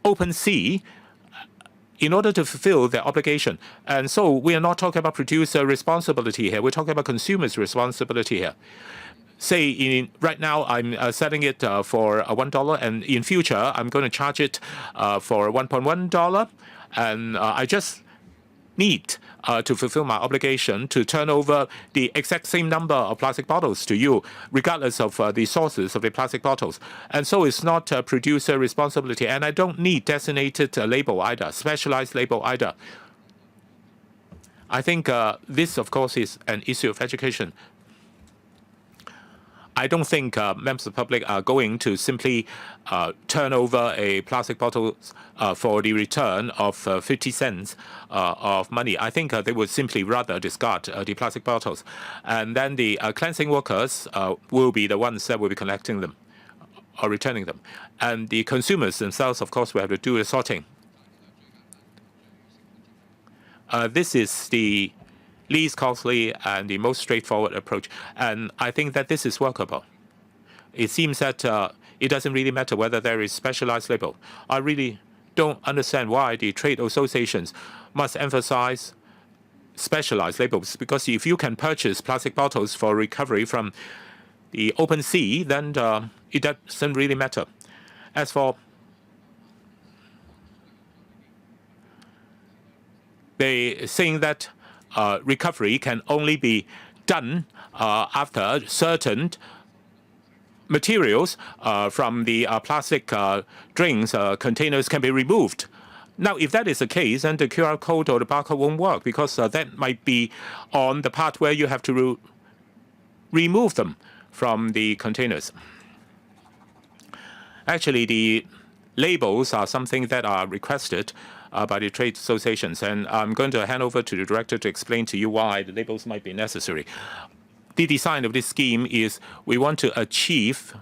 open sea in order to fulfill their obligation. And so we are not talking about producer responsibility here. We're talking about consumers' responsibility here. Say, right now, I'm selling it for $1, and in future, I'm going to charge it for $1.1, and I just need to fulfill my obligation to turn over the exact same number of plastic bottles to you, regardless of the sources of the plastic bottles. And so it's not producer responsibility, and I don't need designated label either, specialized label either. I think this, of course, is an issue of education. I don't think members of the public are going to simply turn over a plastic bottle for the return of 50 cents of money. I think they would simply rather discard the plastic bottles. And then the cleansing workers will be the ones that will be collecting them or returning them. And the consumers themselves, of course, will have to do the sorting. This is the least costly and the most straightforward approach. And I think that this is workable. It seems that it doesn't really matter whether there is specialized label. I really don't understand why the trade associations must emphasize specialized labels, because if you can purchase plastic bottles for recovery from the open sea, then it doesn't really matter. As for they saying that recovery can only be done after certain materials from the plastic drinks containers can be removed. Now, if that is the case, then the QR code or the barcode won't work, because that might be on the part where you have to remove them from the containers. Actually, the labels are something that are requested by the trade associations, and I'm going to hand over to the director to explain to you why the labels might be necessary. The design of this scheme is we want to achieve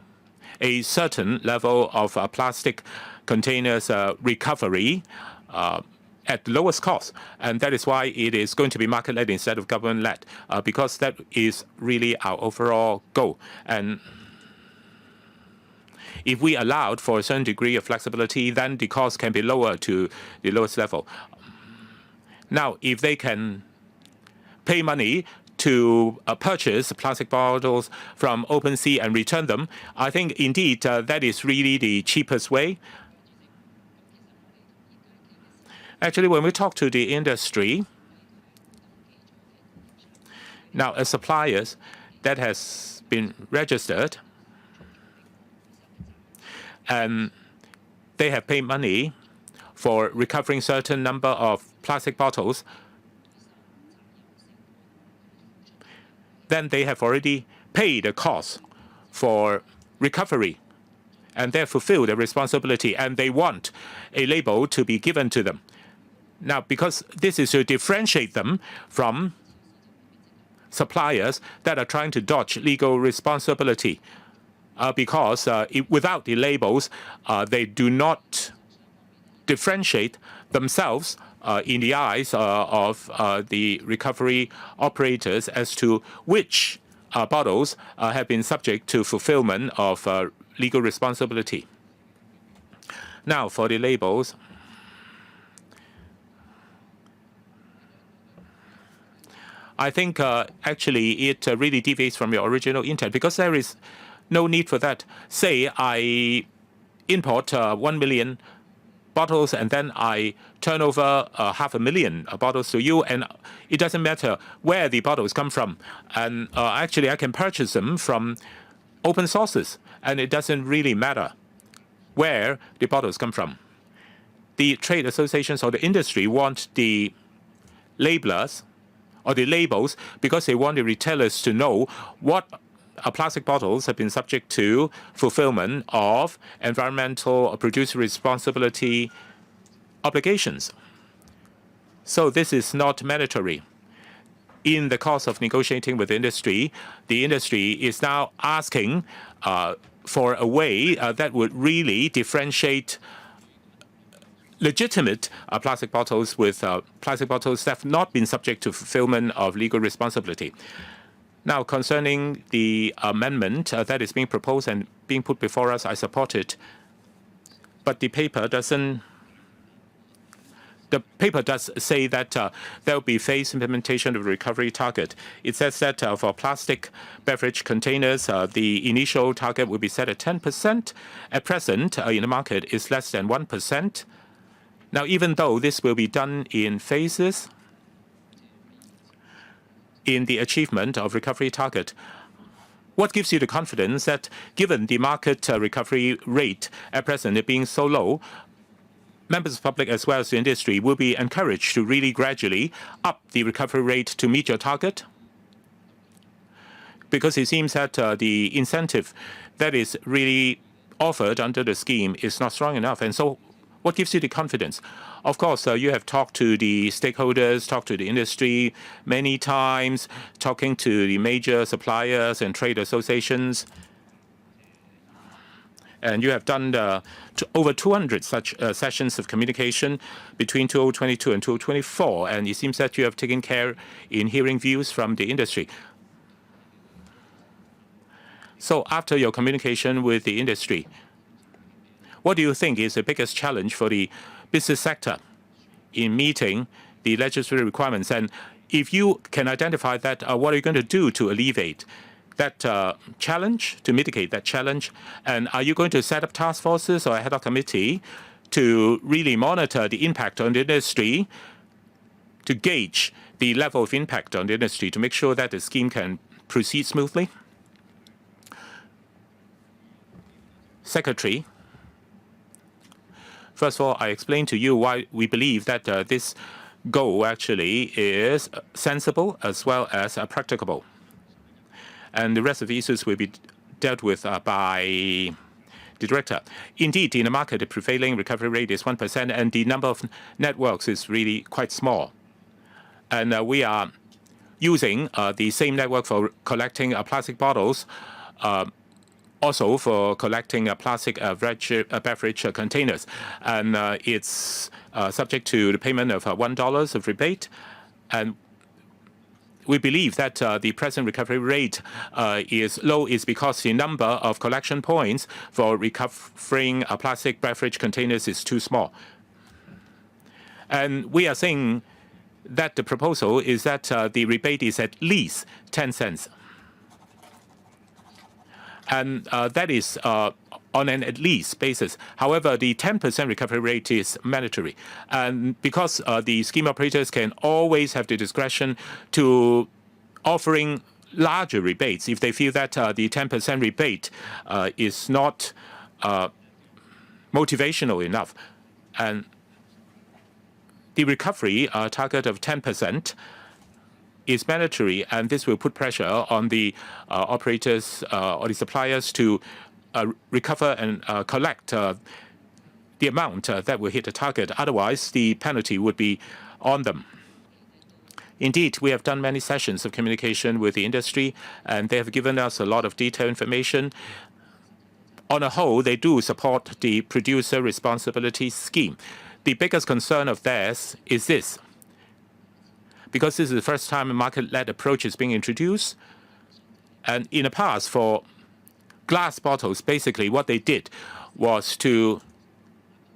a certain level of plastic containers recovery at the lowest cost, and that is why it is going to be market-led instead of government-led, because that is really our overall goal. And if we allowed for a certain degree of flexibility, then the cost can be lowered to the lowest level. Now, if they can pay money to purchase plastic bottles from open sea and return them, I think indeed that is really the cheapest way. Actually, when we talk to the industry, now as suppliers that has been registered, and they have paid money for recovering certain number of plastic bottles, then they have already paid the cost for recovery, and they have fulfilled their responsibility, and they want a label to be given to them. Now, because this is to differentiate them from suppliers that are trying to dodge legal responsibility, because without the labels, they do not differentiate themselves in the eyes of the recovery operators as to which bottles have been subject to fulfillment of legal responsibility. Now, for the labels, I think actually it really deviates from your original intent, because there is no need for that. Say I import 1 million bottles, and then I turn over 500,000 bottles to you, and it doesn't matter where the bottles come from. And actually, I can purchase them from open sources, and it doesn't really matter where the bottles come from. The trade associations or the industry want the labelers or the labels because they want the retailers to know what plastic bottles have been subject to fulfillment of environmental producer responsibility obligations. So this is not mandatory. In the course of negotiating with the industry is now asking for a way that would really differentiate legitimate plastic bottles with plastic bottles that have not been subject to fulfillment of legal responsibility. Now, concerning the amendment that is being proposed and being put before us, I support it. But the paper doesn't. The paper does say that there will be phased implementation of the recovery target. It says that for plastic beverage containers, the initial target will be set at 10%. At present, in the market, is less than 1%. Now, even though this will be done in phases, in the achievement of recovery target, what gives you the confidence that given the market recovery rate at present being so low, members of the public as well as the industry will be encouraged to really gradually up the recovery rate to meet your target? Because it seems that the incentive that is really offered under the scheme is not strong enough. And so what gives you the confidence? Of course, you have talked to the stakeholders, talked to the industry many times, talking to the major suppliers and trade associations. And you have done over 200 such sessions of communication between 2022 and 2024. And it seems that you have taken care in hearing views from the industry. So after your communication with the industry, what do you think is the biggest challenge for the business sector in meeting the legislative requirements? And if you can identify that, what are you going to do to alleviate that challenge, to mitigate that challenge? And are you going to set up task forces or a head of committee to really monitor the impact on the industry, to gauge the level of impact on the industry, to make sure that the scheme can proceed smoothly? Secretary, first of all, I explained to you why we believe that this goal actually is sensible as well as practicable. And the rest of the issues will be dealt with by the director. Indeed, in the market, the prevailing recovery rate is 1%, and the number of networks is really quite small. And we are using the same network for collecting plastic bottles, also for collecting plastic beverage containers. And it's subject to the payment of $1 of rebate. And we believe that the present recovery rate is low is because the number of collection points for recovering plastic beverage containers is too small. And we are saying that the proposal is that the rebate is at least 10 cents. And that is on an at least basis. However, the 10% recovery rate is mandatory. And because the scheme operators can always have the discretion to offering larger rebates if they feel that the 10% rebate is not motivational enough. And the recovery target of 10% is mandatory, and this will put pressure on the operators or the suppliers to recover and collect the amount that will hit the target. Otherwise, the penalty would be on them. Indeed, we have done many sessions of communication with the industry, and they have given us a lot of detailed information. On a whole, they do support the producer responsibility scheme. The biggest concern of theirs is this. Because this is the first time a market-led approach is being introduced. And in the past, for glass bottles, basically what they did was to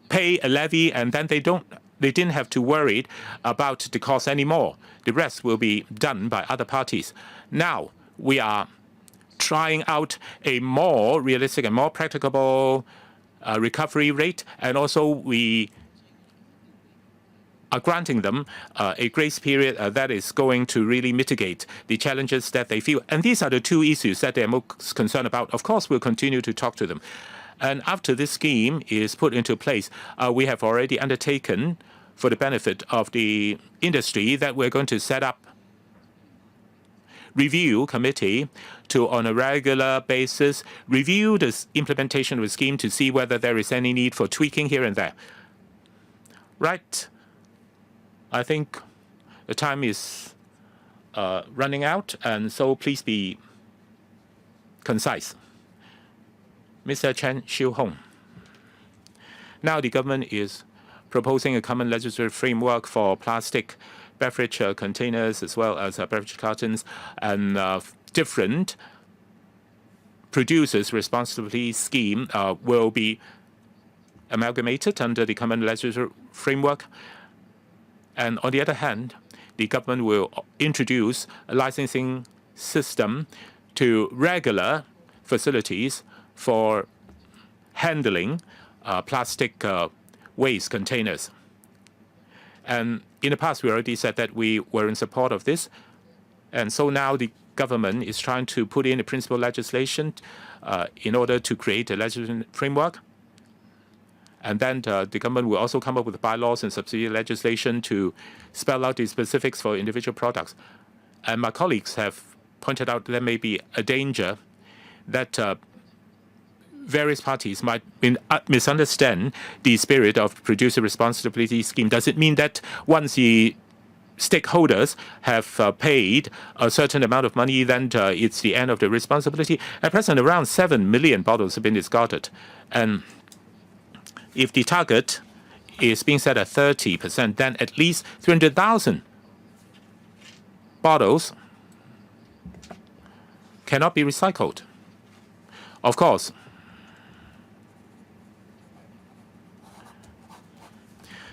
pay a levy, and then they didn't have to worry about the cost anymore. The rest will be done by other parties. Now we are trying out a more realistic and more practicable recovery rate, and also we are granting them a grace period that is going to really mitigate the challenges that they feel. And these are the two issues that they're most concerned about. Of course, we'll continue to talk to them. And after this scheme is put into place, we have already undertaken, for the benefit of the industry, that we're going to set up review committee to, on a regular basis, review the implementation of the scheme to see whether there is any need for tweaking here and there. Right. I think the time is running out, and so please be concise. Mr. Chen Xiu-hong. Now the government is proposing a common legislative framework for plastic beverage containers as well as beverage cartons, and different producers' responsibility scheme will be amalgamated under the common legislative framework. And on the other hand, the government will introduce a licensing system to regular facilities for handling plastic waste containers. And in the past, we already said that we were in support of this. And so now the government is trying to put in a principal legislation in order to create a legislative framework. And then the government will also come up with bylaws and subsidiary legislation to spell out the specifics for individual products. And my colleagues have pointed out there may be a danger that various parties might misunderstand the spirit of producer responsibility scheme. Does it mean that once the stakeholders have paid a certain amount of money, then it's the end of the responsibility? At present, around 7 million bottles have been discarded. And if the target is being set at 30%, then at least 300,000 bottles cannot be recycled. Of course,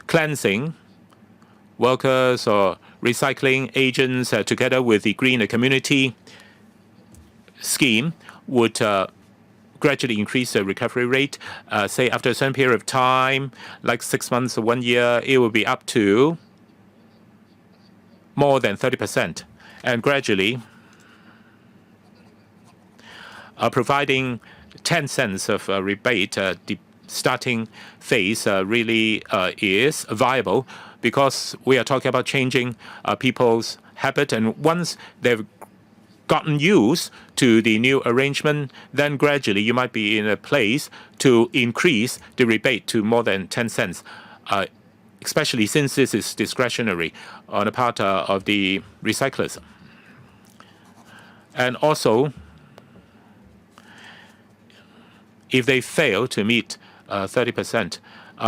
cleansing workers or recycling agents together with the green community scheme would gradually increase the recovery rate. Say after a certain period of time, like 6 months or 1 year, it will be up to more than 30%. And gradually, providing 10 cents of rebate, the starting phase really is viable, because we are talking about changing people's habit. And once they've gotten used to the new arrangement, then gradually you might be in a place to increase the rebate to more than 10 cents, especially since this is discretionary on the part of the recyclers. And also, if they fail to meet 30%,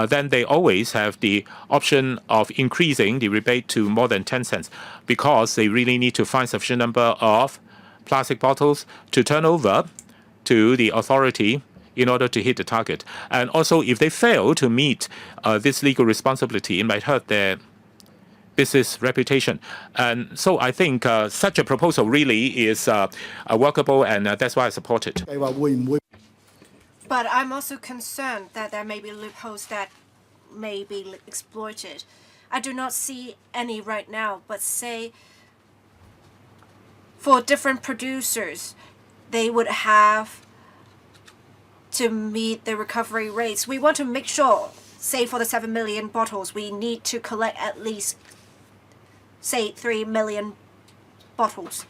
then they always have the option of increasing the rebate to more than 10 cents, because they really need to find sufficient number of plastic bottles to turn over to the authority in order to hit the target. And also, if they fail to meet this legal responsibility, it might hurt their business reputation. And so I think such a proposal really is workable, and that's why I support it. But I'm also concerned that there may be loopholes that may be exploited. I do not see any right now, but say for different producers, they would have to meet the recovery rates. We want to make sure, say for the 7 million bottles, we need to collect at least, say, 3 million bottles.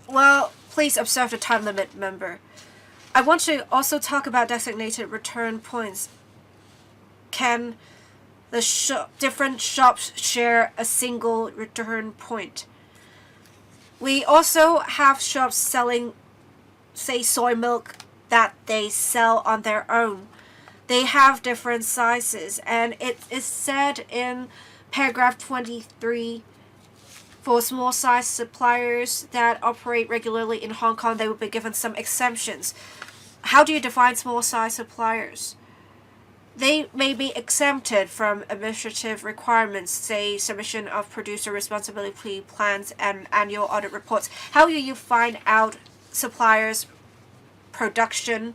Well, please observe the time limit, member. I want to also talk about designated return points. Can the different shops share a single return point? We also have shops selling, say, soy milk that they sell on their own. They have different sizes, and it is said in paragraph 23, for small size suppliers that operate regularly in Hong Kong, they will be given some exemptions. How do you define small size suppliers? They may be exempted from administrative requirements, say submission of producer responsibility plans and annual audit reports. How do you find out suppliers' production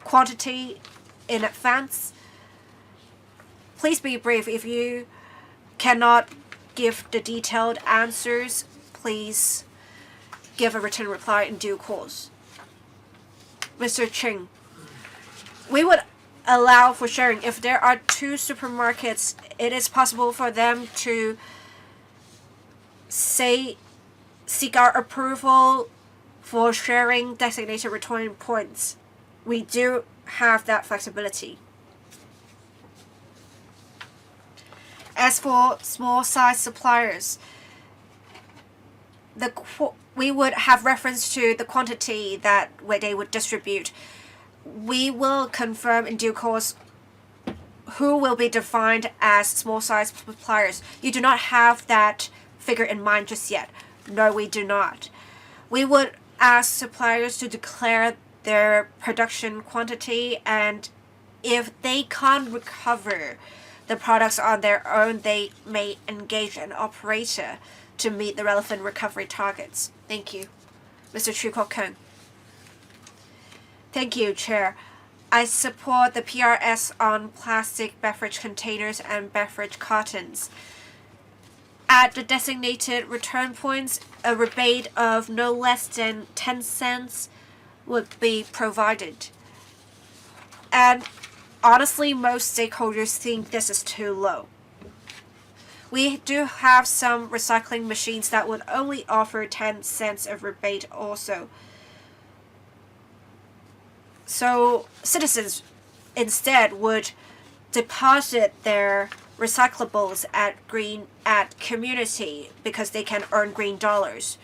quantity in advance? Please be brief. If you cannot give the detailed answers, please give a written reply in due course. Mr. Ching, we would allow for sharing. If there are 2 supermarkets, it is possible for them to seek our approval for sharing designated return points. We do have that flexibility. As for small size suppliers, we would have reference to the quantity that where they would distribute. We will confirm in due course who will be defined as small size suppliers. You do not have that figure in mind just yet. No, we do not. We would ask suppliers to declare their production quantity, and if they can't recover the products on their own, they may engage an operator to meet the relevant recovery targets. Thank you. Mr. Chu Kok-keng. Thank you, Chair. I support the PRS on plastic beverage containers and beverage cartons. At the designated return points, a rebate of no less than 10 cents would be provided. And honestly, most stakeholders think this is too low. We do have some recycling machines that would only offer 10 cents of rebate also. So citizens instead would deposit their recyclables at community because they can earn green dollars.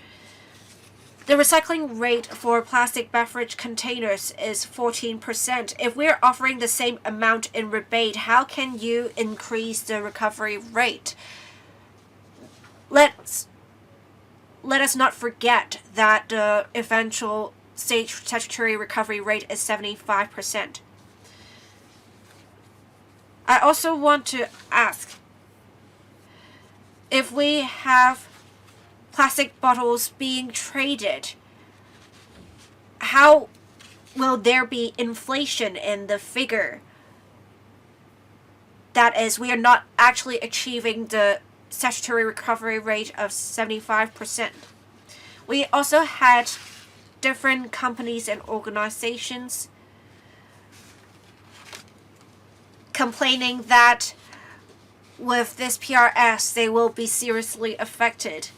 The recycling rate for plastic beverage containers is 14%. If we're offering the same amount in rebate, how can you increase the recovery rate? Let us not forget that the eventual state statutory recovery rate is 75%. I also want to ask, if we have plastic bottles being traded, how will there be inflation in the figure? That is, we are not actually achieving the statutory recovery rate of 75%. We also had different companies and organizations complaining that with this PRS they will be seriously affected.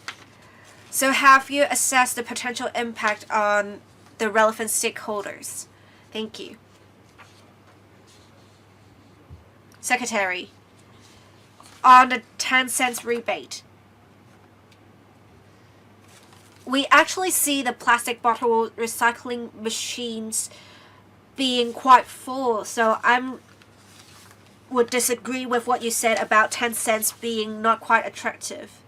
So have you assessed the potential impact on the relevant stakeholders? Thank you. Secretary, on the 10 cents rebate, we actually see the plastic bottle recycling machines being quite full, so I would disagree with what you said about 10 cents being not quite attractive.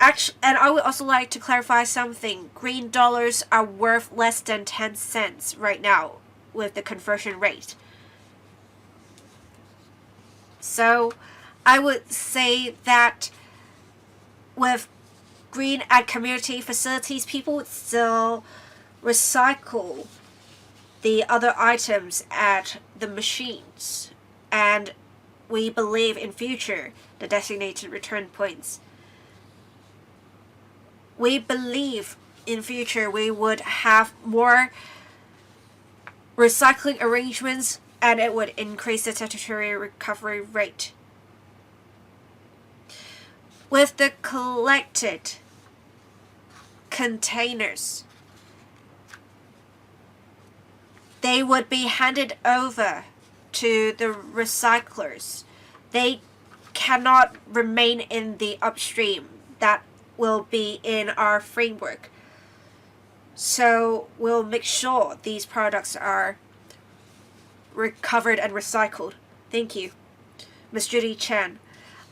And I would also like to clarify something. Green dollars are worth less than 10 cents right now with the conversion rate. So I would say that with green at community facilities, people would still recycle the other items at the machines. And we believe in future the designated return points. We believe in future we would have more recycling arrangements and it would increase the statutory recovery rate. With the collected containers, they would be handed over to the recyclers. They cannot remain in the upstream. That will be in our framework. So we'll make sure these products are recovered and recycled. Thank you. Ms. Judy Chen.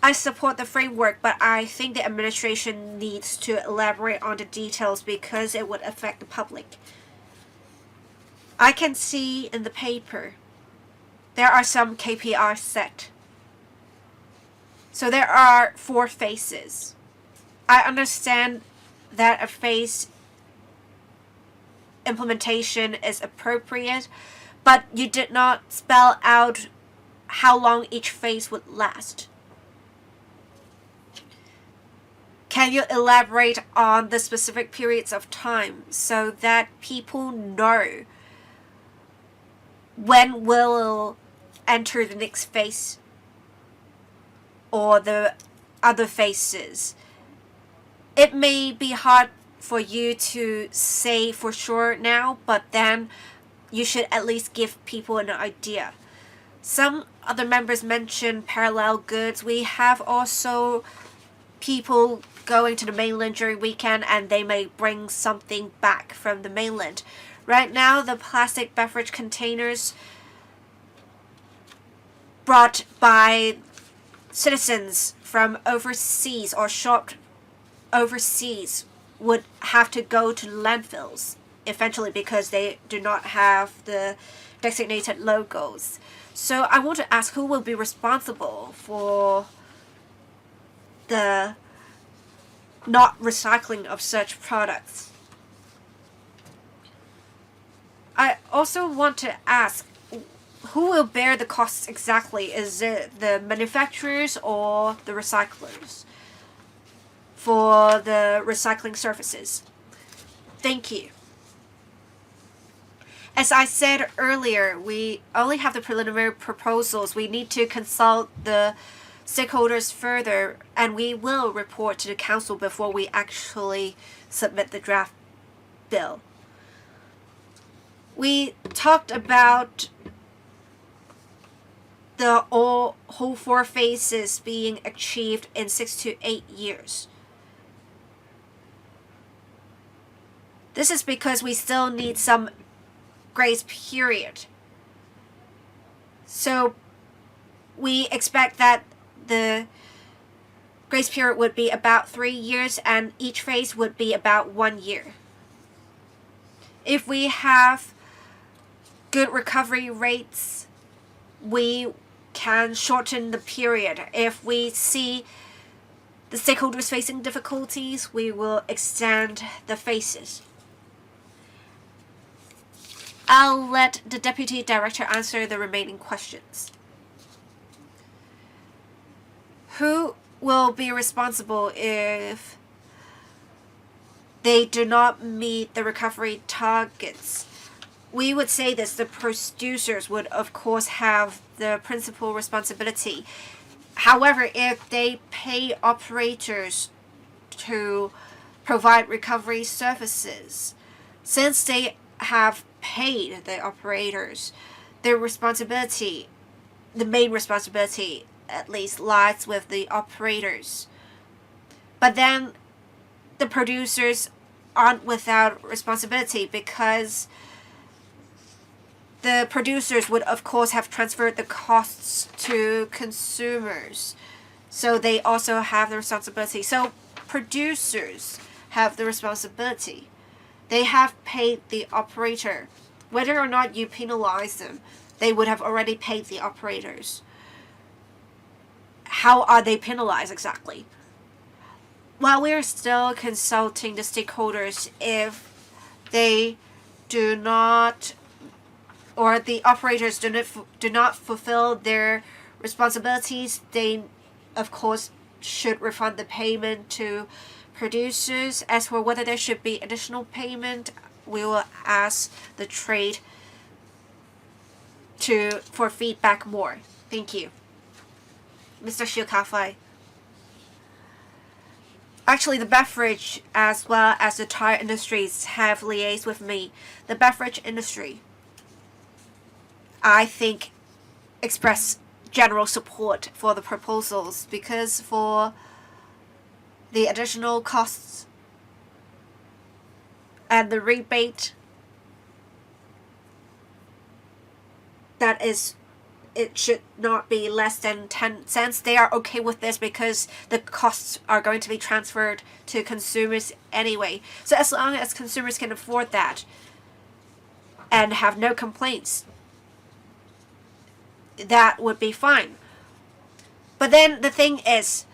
I support the framework, but I think the administration needs to elaborate on the details because it would affect the public. I can see in the paper there are some KPIs set. So there are 4 phases. I understand that a phase implementation is appropriate, but you did not spell out how long each phase would last. Can you elaborate on the specific periods of time so that people know when we'll enter the next phase or the other phases? it may be hard for you to say for sure now, but then you should at least give people an idea. Some other members mentioned parallel goods. We have also people going to the mainland during weekend and they may bring something back from the mainland. Right now, the plastic beverage containers brought by citizens from overseas or shopped overseas would have to go to landfills eventually because they do not have the designated logos. So I want to ask, who will be responsible for the not recycling of such products? I also want to ask, who will bear the costs exactly? Is it the manufacturers or the recyclers for the recycling services? Thank you. As I said earlier, we only have the preliminary proposals. We need to consult the stakeholders further, and we will report to the council before we actually submit the draft bill. We talked about the whole 4 phases being achieved in 6 to 8 years. This is because we still need some grace period. So we expect that the grace period would be about 3 years and each phase would be about 1 year. If we have good recovery rates, we can shorten the period. If we see the stakeholders facing difficulties, we will extend the phases. I'll let the Deputy Director answer the remaining questions. Who will be responsible if they do not meet the recovery targets? We would say this, the producers would of course have the principal responsibility. However, if they pay operators to provide recovery services, since they have paid the operators, their responsibility, the main responsibility at least, lies with the operators. But then the producers aren't without responsibility because the producers would of course have transferred the costs to consumers. So they also have the responsibility. So producers have the responsibility. They have paid the operator. Whether or not you penalize them, they would have already paid the operators. How are they penalized exactly? While we're still consulting the stakeholders, if they do not, or the operators do not fulfill their responsibilities, they of course should refund the payment to producers. As for whether there should be additional payment, we will ask the trade for feedback more. Thank you. Mr. Shiokafai. Actually, the beverage as well as the tire industries have liaised with me. The beverage industry, I think, express general support for the proposals because for the additional costs and the rebate, that is, it should not be less than 10 cents. They are okay with this because the costs are going to be transferred to consumers anyway. So as long as consumers can afford that and have no complaints, that would be fine. But then the thing is,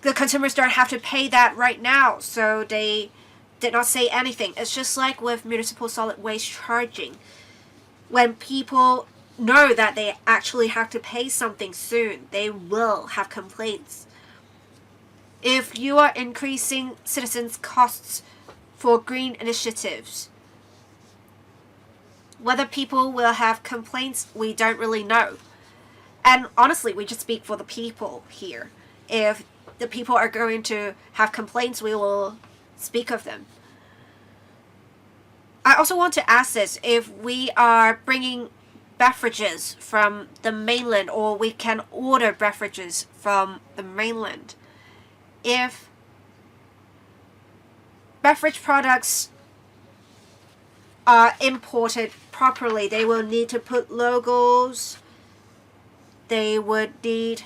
the consumers don't have to pay that right now, so they did not say anything. It's just like with municipal solid waste charging. When people know that they actually have to pay something soon, they will have complaints. If you are increasing citizens' costs for green initiatives, whether people will have complaints, we don't really know. And honestly, we just speak for the people here. If the people are going to have complaints, we will speak of them. I also want to ask this: if we are bringing beverages from the mainland, or we can order beverages from the mainland, if beverage products are imported properly, they will need to put logos, they would need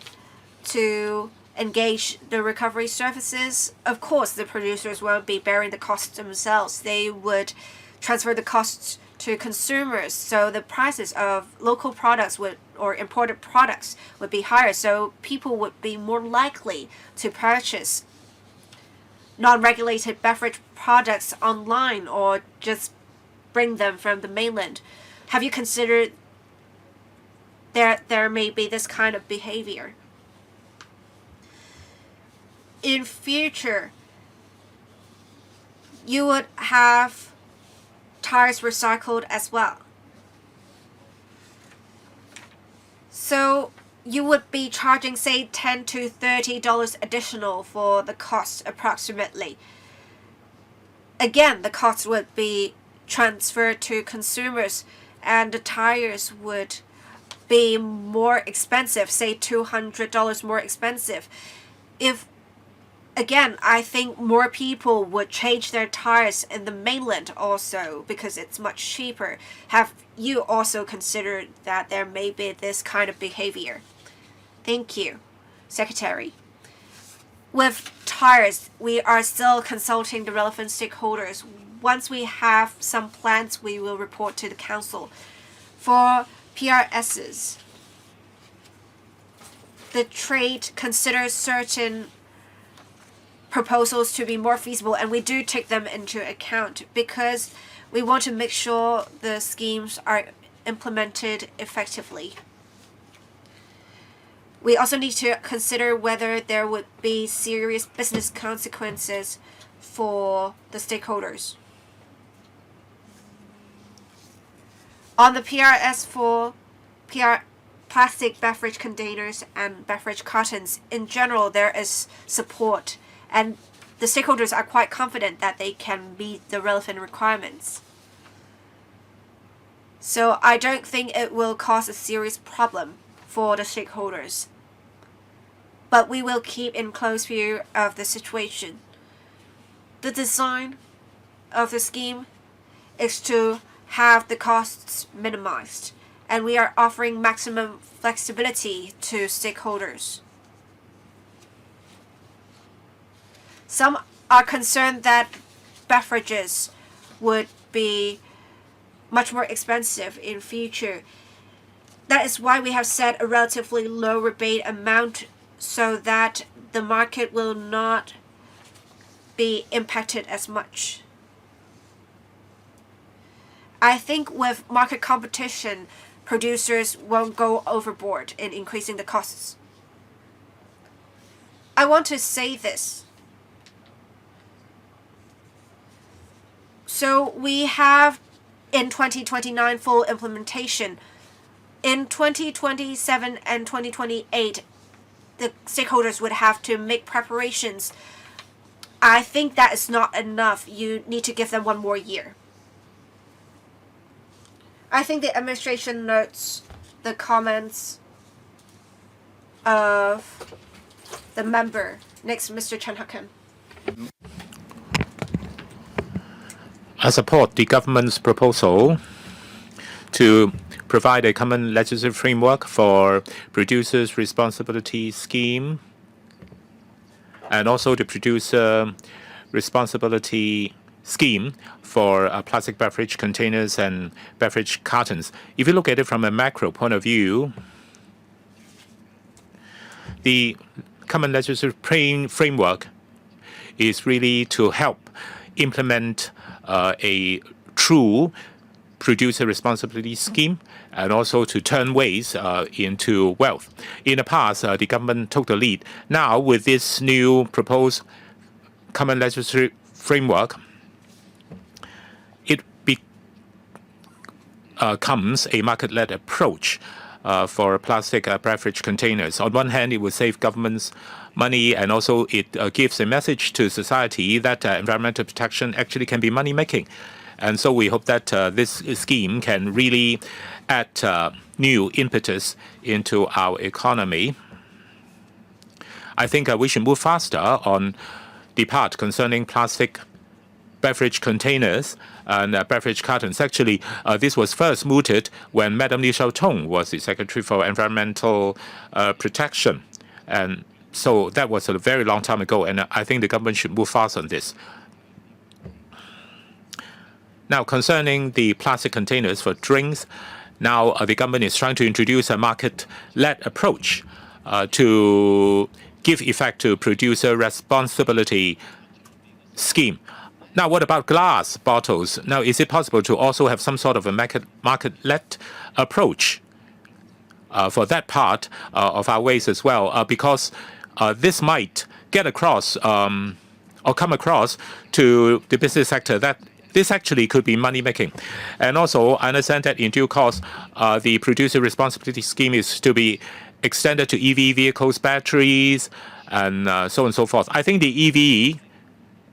to engage the recovery services. Of course, the producers won't be bearing the costs themselves. They would transfer the costs to consumers, so the prices of local products or imported products would be higher, so people would be more likely to purchase non-regulated beverage products online or just bring them from the mainland. Have you considered there may be this kind of behavior? In future, you would have tires recycled as well. So you would be charging, say, $10 to $30 additional for the cost approximately. Again, the cost would be transferred to consumers, and the tires would be more expensive, say $200 more expensive. Again, I think more people would change their tires in the mainland also because it's much cheaper. Have you also considered that there may be this kind of behavior? Thank you, Secretary. With tires, we are still consulting the relevant stakeholders. Once we have some plans, we will report to the Council. For PRSs, the trade considers certain proposals to be more feasible, and we do take them into account because we want to make sure the schemes are implemented effectively. We also need to consider whether there would be serious business consequences for the stakeholders. On the PRS for plastic beverage containers and beverage cartons, in general, there is support, and the stakeholders are quite confident that they can meet the relevant requirements. So I don't think it will cause a serious problem for the stakeholders. But we will keep in close view of the situation. The design of the scheme is to have the costs minimized, and we are offering maximum flexibility to stakeholders. Some are concerned that beverages would be much more expensive in future. That is why we have set a relatively low rebate amount so that the market will not be impacted as much. I think with market competition, producers won't go overboard in increasing the costs. I want to say this. So we have in 2029 full implementation. In 2027 and 2028, the stakeholders would have to make preparations. I think that is not enough. You need to give them one more year. I think the administration notes the comments of the member. Next, Mr. Chen Hucken. I support the government's proposal to provide a common legislative framework for producers' responsibility scheme and also the producer responsibility scheme for plastic beverage containers and beverage cartons. If you look at it from a macro point of view, the common legislative framework is really to help implement a true producer responsibility scheme and also to turn waste into wealth. In the past, the government took the lead. Now, with this new proposed common legislative framework, it becomes a market-led approach. for plastic beverage containers. On one hand, it will save government's money, and also it gives a message to society that environmental protection actually can be money-making. And so we hope that this scheme can really add new impetus into our economy. I think we should move faster on the part concerning plastic beverage containers and beverage cartons. Actually, this was first mooted when Madam Liu Xiaotong was the Secretary for Environmental Protection. And so that was a very long time ago, and I think the government should move fast on this. Now, concerning the plastic containers for drinks, now the government is trying to introduce a market-led approach to give effect to producer responsibility scheme. Now, what about glass bottles? Now, is it possible to also have some sort of a market-led approach for that part of our waste as well? Because this might get across or come across to the business sector that this actually could be money-making. And also, I understand that in due course, the producer responsibility scheme is to be extended to EV vehicles, batteries, and so on and so forth. I think the EV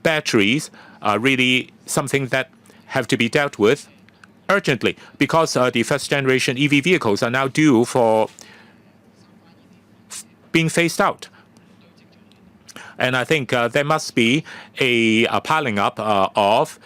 batteries are really something that have to be dealt with urgently, because the first-generation EV vehicles are now due for being phased out. And I think there must be a piling up of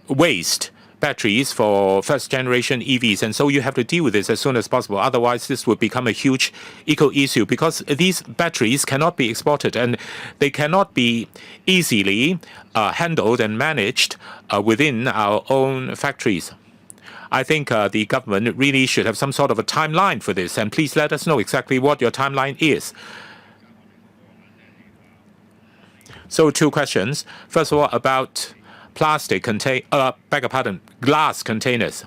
waste batteries for first-generation EVs, and so you have to deal with this as soon as possible. Otherwise, this would become a huge eco-issue, because these batteries cannot be exported and they cannot be easily handled and managed within our own factories. I think the government really should have some sort of a timeline for this, and please let us know exactly what your timeline is. So 2 questions. First of all, about glass containers.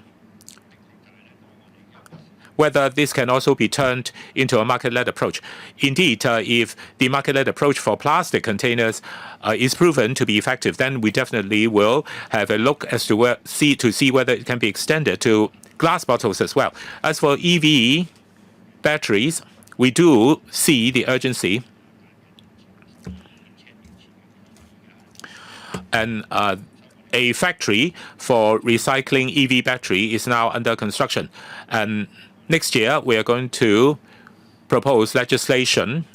Whether this can also be turned into a market-led approach. Indeed, if the market-led approach for plastic containers is proven to be effective, then we definitely will have a look as to see whether it can be extended to glass bottles as well. As for EV batteries, we do see the urgency, and a factory for recycling EV battery is now under construction. And next year, we are going to propose legislation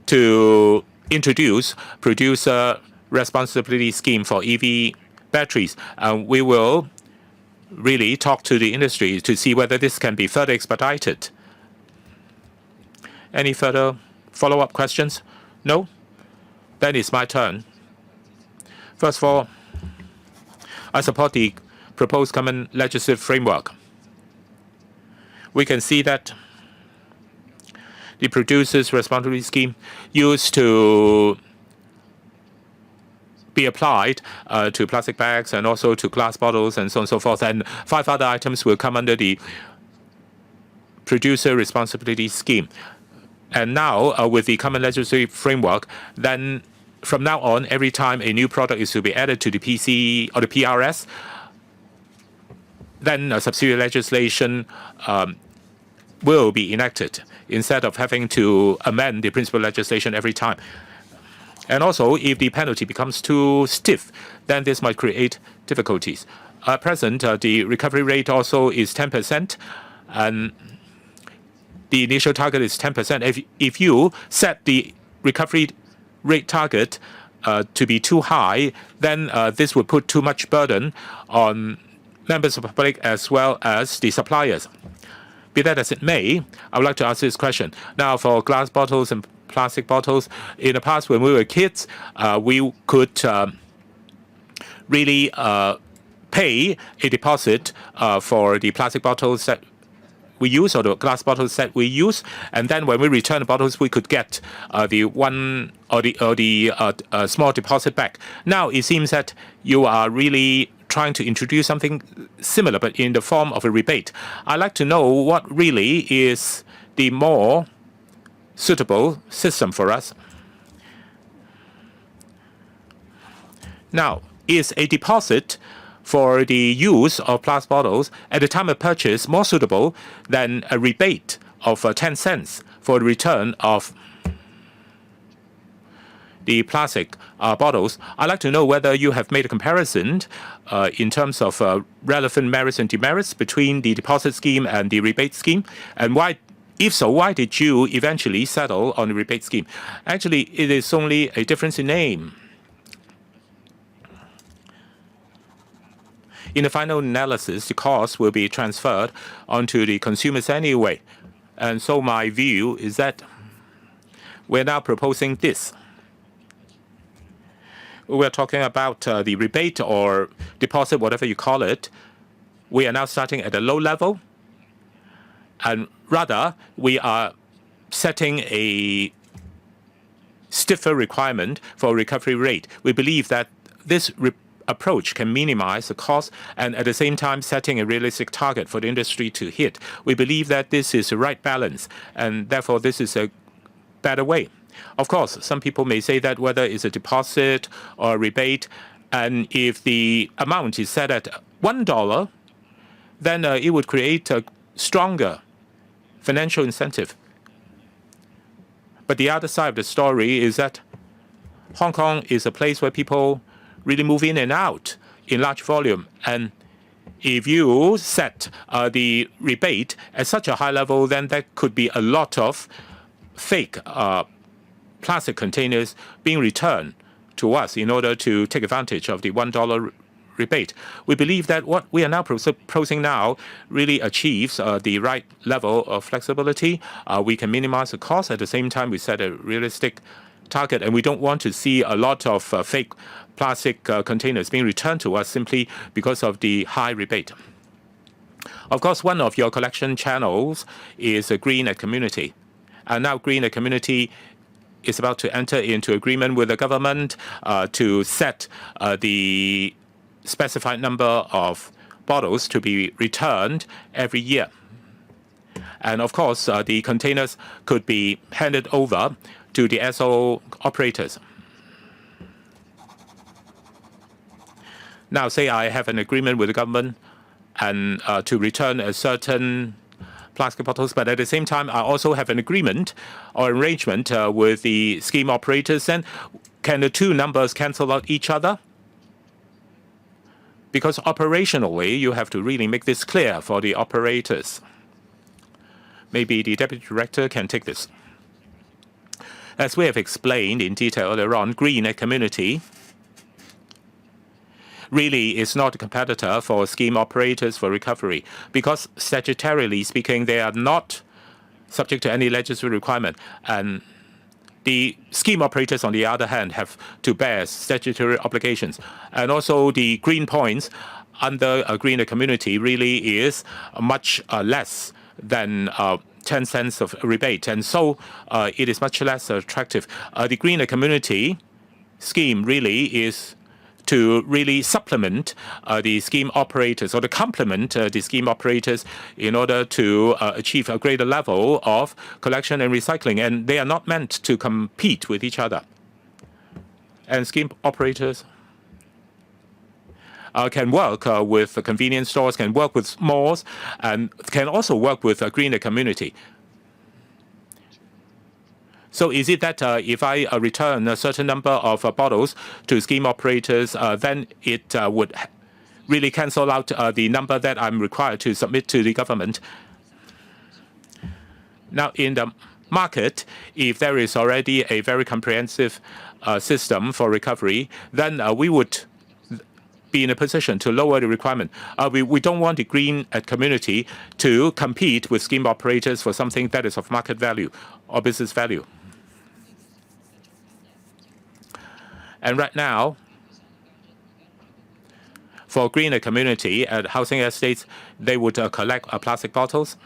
to introduce producer responsibility scheme for EV batteries. And we will really talk to the industry to see whether this can be further expedited. Any further follow-up questions? No? Then it's my turn. First of all, I support the proposed common legislative framework. We can see that the producer's responsibility scheme used to be applied to plastic bags and also to glass bottles and so on and so forth. And 5 other items will come under the producer responsibility scheme. And now, with the common legislative framework, then from now on, every time a new product is to be added to the PC or the PRS, then a subsidiary legislation will be enacted instead of having to amend the principal legislation every time. And also, if the penalty becomes too stiff, then this might create difficulties. At present, the recovery rate also is 10%, and the initial target is 10%. If you set the recovery rate target to be too high, then this would put too much burden on members of the public as well as the suppliers. Be that as it may, I would like to ask this question. Now, for glass bottles and plastic bottles, in the past when we were kids, we could really pay a deposit for the plastic bottles that we use or the glass bottles that we use, and then when we return the bottles, we could get the one or the small deposit back. Now it seems that you are really trying to introduce something similar, but in the form of a rebate. I'd like to know what really is the more suitable system for us. Now, is a deposit for the use of plastic bottles at the time of purchase more suitable than a rebate of 10 cents for the return of the plastic bottles. I'd like to know whether you have made a comparison in terms of relevant merits and demerits between the deposit scheme and the rebate scheme, and why, if so, why did you eventually settle on the rebate scheme? Actually, it is only a difference in name. In the final analysis, the cost will be transferred onto the consumers anyway. And so my view is that we're now proposing this. We're talking about the rebate or deposit, whatever you call it. We are now starting at a low level. And rather, we are setting a stiffer requirement for recovery rate. We believe that this approach can minimize the cost and at the same time setting a realistic target for the industry to hit. We believe that this is the right balance, and therefore this is a better way. Of course, some people may say that whether it's a deposit or a rebate, and if the amount is set at $1, then it would create a stronger financial incentive. But the other side of the story is that Hong Kong is a place where people really move in and out in large volume. And if you set the rebate at such a high level, then there could be a lot of fake plastic containers being returned to us in order to take advantage of the $1 rebate. We believe that what we are now proposing now really achieves the right level of flexibility. We can minimize the cost. At the same time, we set a realistic target, and we don't want to see a lot of fake plastic containers being returned to us simply because of the high rebate. Of course, one of your collection channels is Green at Community. And now Green at Community is about to enter into agreement with the government to set the specified number of bottles to be returned every year. And of course, the containers could be handed over to the SO operators. Now, say I have an agreement with the government and to return a certain plastic bottles, but at the same time, I also have an agreement or arrangement with the scheme operators. Then, can the two numbers cancel out each other? Because operationally, you have to really make this clear for the operators. Maybe the Deputy Director can take this. As we have explained in detail earlier on, Green at Community really is not a competitor for scheme operators for recovery because statutorily speaking, they are not subject to any legislative requirement. And the scheme operators, on the other hand, have to bear statutory obligations. And also the green points under a Green Community really is much less than 10 cents of rebate. And so it is much less attractive. The Green Community scheme really is to really supplement the scheme operators or to complement the scheme operators in order to achieve a greater level of collection and recycling. And they are not meant to compete with each other. And scheme operators can work with convenience stores, can work with malls, and can also work with a Green Community. So is it that if I return a certain number of bottles to scheme operators, then it would really cancel out the number that I'm required to submit to the government? Now, in the market, if there is already a very comprehensive system for recovery, then we would be in a position to lower the requirement. We don't want the Green at Community to compete with scheme operators for something that is of market value or business value. And right now, for Green Community at housing estates, they would collect plastic bottles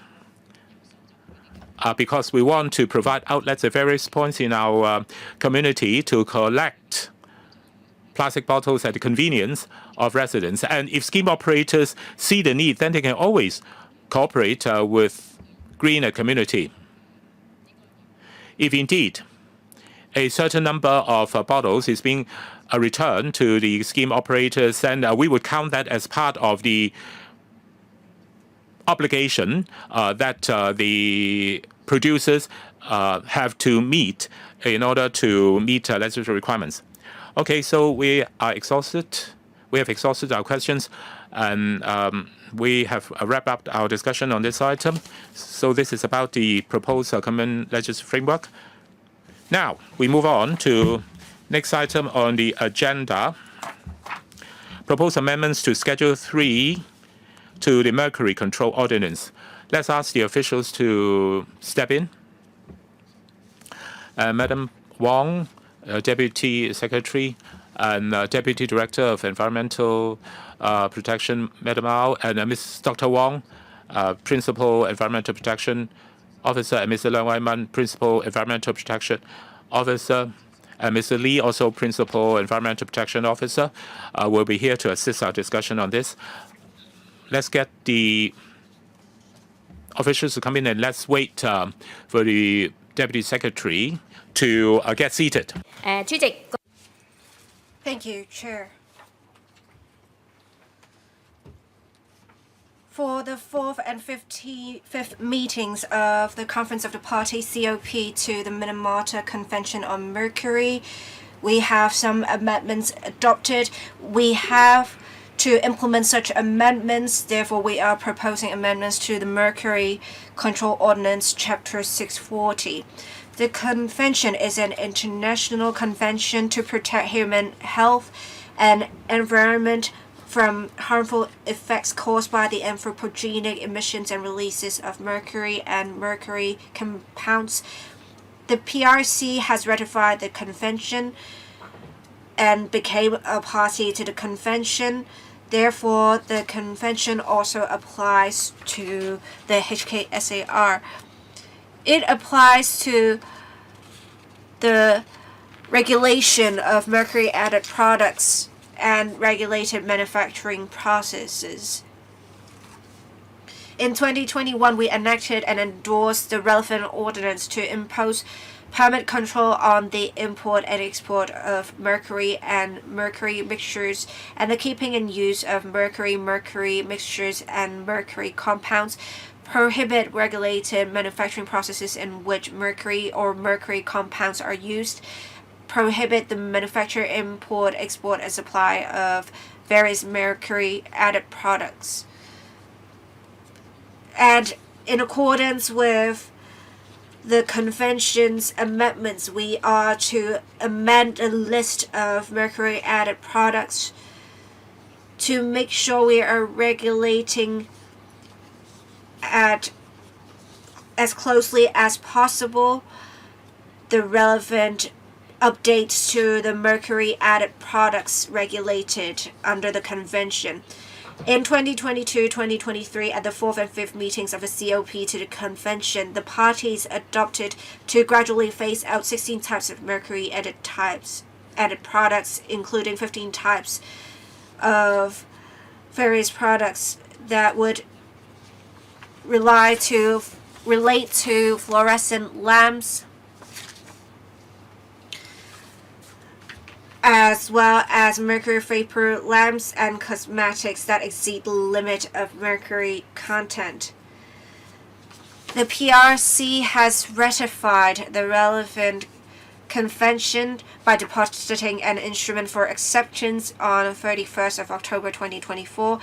because we want to provide outlets at various points in our community to collect plastic bottles at the convenience of residents. And if scheme operators see the need, then they can always cooperate with Green Community. If indeed a certain number of bottles is being returned to the scheme operators, then we would count that as part of the obligation that the producers have to meet in order to meet legislative requirements. Okay, so we are exhausted. We have exhausted our questions, and we have wrapped up our discussion on this item. So this is about the proposed common legislative framework. Now, we move on to next item on the agenda. Proposed amendments to Schedule 3 to the Mercury Control Ordinance. Let's ask the officials to step in. Madam Wong, Deputy Secretary and Deputy Director of Environmental Protection, Madam Mao, and Ms. Dr. Wong, Principal Environmental Protection Officer, and Mr. Leung Wai-man, Principal Environmental Protection Officer, and Mr. Lee, also Principal Environmental Protection Officer, will be here to assist our discussion on this. Let's get the officials to come in, and let's wait for the Deputy Secretary to get seated. 主席。 Thank you, Chair. For the 4th and 55th meetings of the Conference of the Parties COP to the Minamata Convention on Mercury, we have some amendments adopted. We have to implement such amendments. Therefore, we are proposing amendments to the Mercury Control Ordinance, Chapter 640. The convention is an international convention to protect human health and environment from harmful effects caused by the anthropogenic emissions and releases of mercury and mercury compounds. The PRC has ratified the convention and became a party to the convention. Therefore, the convention also applies to the HKSAR. It applies to the regulation of mercury-added products and regulated manufacturing processes. In 2021, we enacted and endorsed the relevant ordinance to impose permit control on the import and export of mercury and mercury mixtures and the keeping and use of mercury mixtures and mercury compounds, prohibit regulated manufacturing processes in which mercury or mercury compounds are used, prohibit the manufacture, import, export, and supply of various mercury-added products. And in accordance with the convention's amendments, we are to amend a list of mercury-added products to make sure we are regulating at as closely as possible the relevant updates to the mercury added products regulated under the convention. In 2022-2023, at the 4th and 5th meetings of the COP to the convention, the parties adopted to gradually phase out 16 types of mercury added products, including 15 types of various products that would relate to fluorescent lamps, as well as mercury vapor lamps and cosmetics that exceed the limit of mercury content. The PRC has ratified the relevant convention by depositing an instrument for acceptance on 31st of October 2024.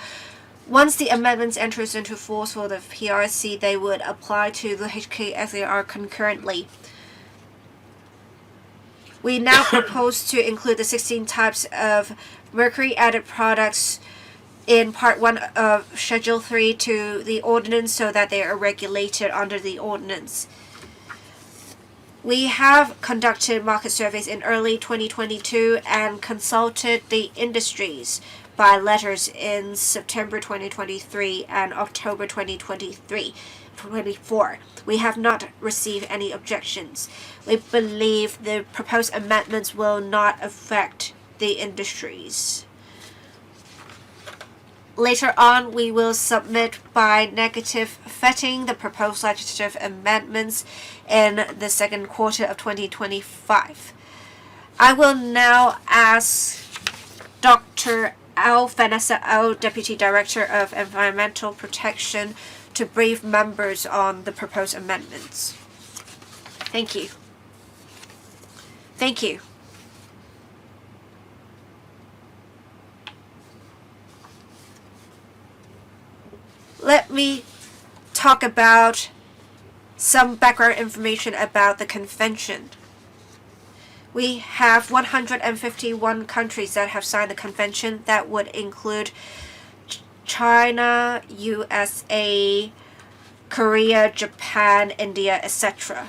Once the amendments enters into force for the PRC, they would apply to the HKSAR concurrently. We now propose to include the 16 types of mercury-added products in Part 1 of Schedule 3 to the Ordinance so that they are regulated under the Ordinance. We have conducted market surveys in early 2022 and consulted the industries by letters in September 2023 and October 2024. We have not received any objections. We believe the proposed amendments will not affect the industries. Later on, we will submit by negative vetting the proposed legislative amendments in the second quarter of 2025. I will now ask Dr. Vanessa O, Deputy Director of Environmental Protection, to brief members on the proposed amendments. Thank you. Thank you. Let me talk about some background information about the convention. We have 151 countries that have signed the convention. That would include China, USA, Korea, Japan, India, etc.